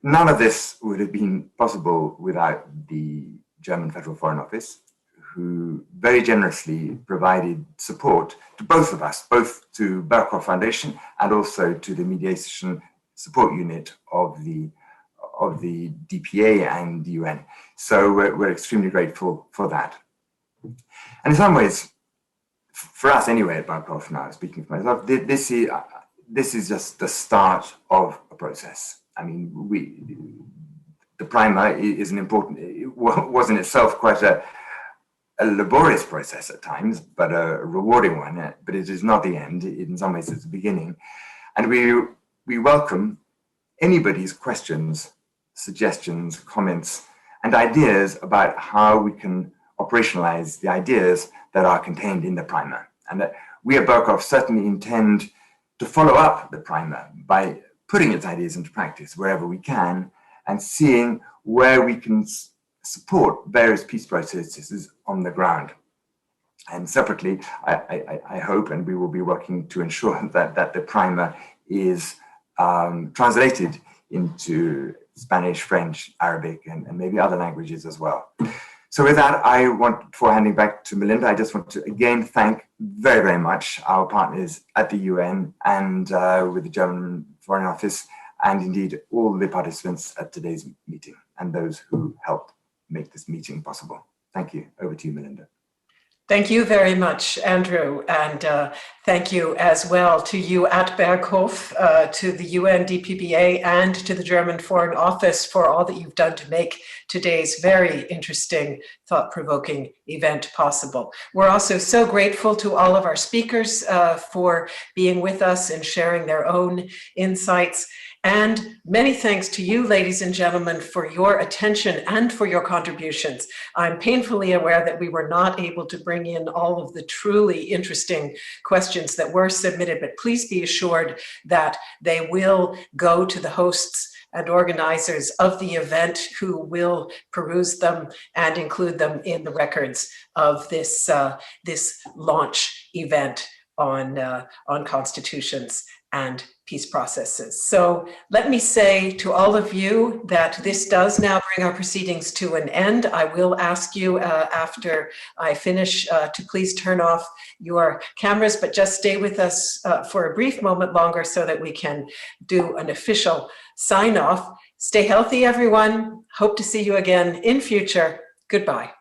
None of this would have been possible without the German Federal Foreign Office, who very generously provided support to both of us, both to Berghof Foundation and also to the Mediation Support Unit of the DPA and the UN. So we're extremely grateful for that. And in some ways, for us anyway at Berghof now, speaking for myself, this is just the start of a process. I mean, the primer is an important, it was in itself quite a laborious process at times, but a rewarding one, but it is not the end. In some ways, it's the beginning. And we welcome anybody's questions, suggestions, comments, and ideas about how we can operationalize the ideas that are contained in the primer. And that we at Berghof certainly intend to follow up the primer by putting its ideas into practice wherever we can and seeing where we can support various peace processes on the ground. And separately, I hope, and we will be working to ensure that the primer is translated into Spanish, French, Arabic, and maybe other languages as well. So with that, before handing back to Melinda, I just want to again thank very, very much our partners at the UN and with the German Foreign Office, and indeed all the participants at today's meeting and those who helped make this meeting possible. Thank you. Over to you, Melinda. Thank you very much, Andrew, and thank you as well to you at Berghof, to the UN DPBA, and to the German Foreign Office for all that you've done to make today's very interesting, thought-provoking event possible. We're also so grateful to all of our speakers for being with us and sharing their own insights. And many thanks to you, ladies and gentlemen, for your attention and for your contributions. I'm painfully aware that we were not able to bring in all of the truly interesting questions that were submitted, but please be assured that they will go to the hosts and organizers of the event, who will peruse them and include them in the records of this, this launch event on constitutions and peace processes. So let me say to all of you that this does now bring our proceedings to an end. I will ask you after I finish to please turn off your cameras, but just stay with us for a brief moment longer so that we can do an official sign off. Stay healthy, everyone. Hope to see you again in future. Goodbye.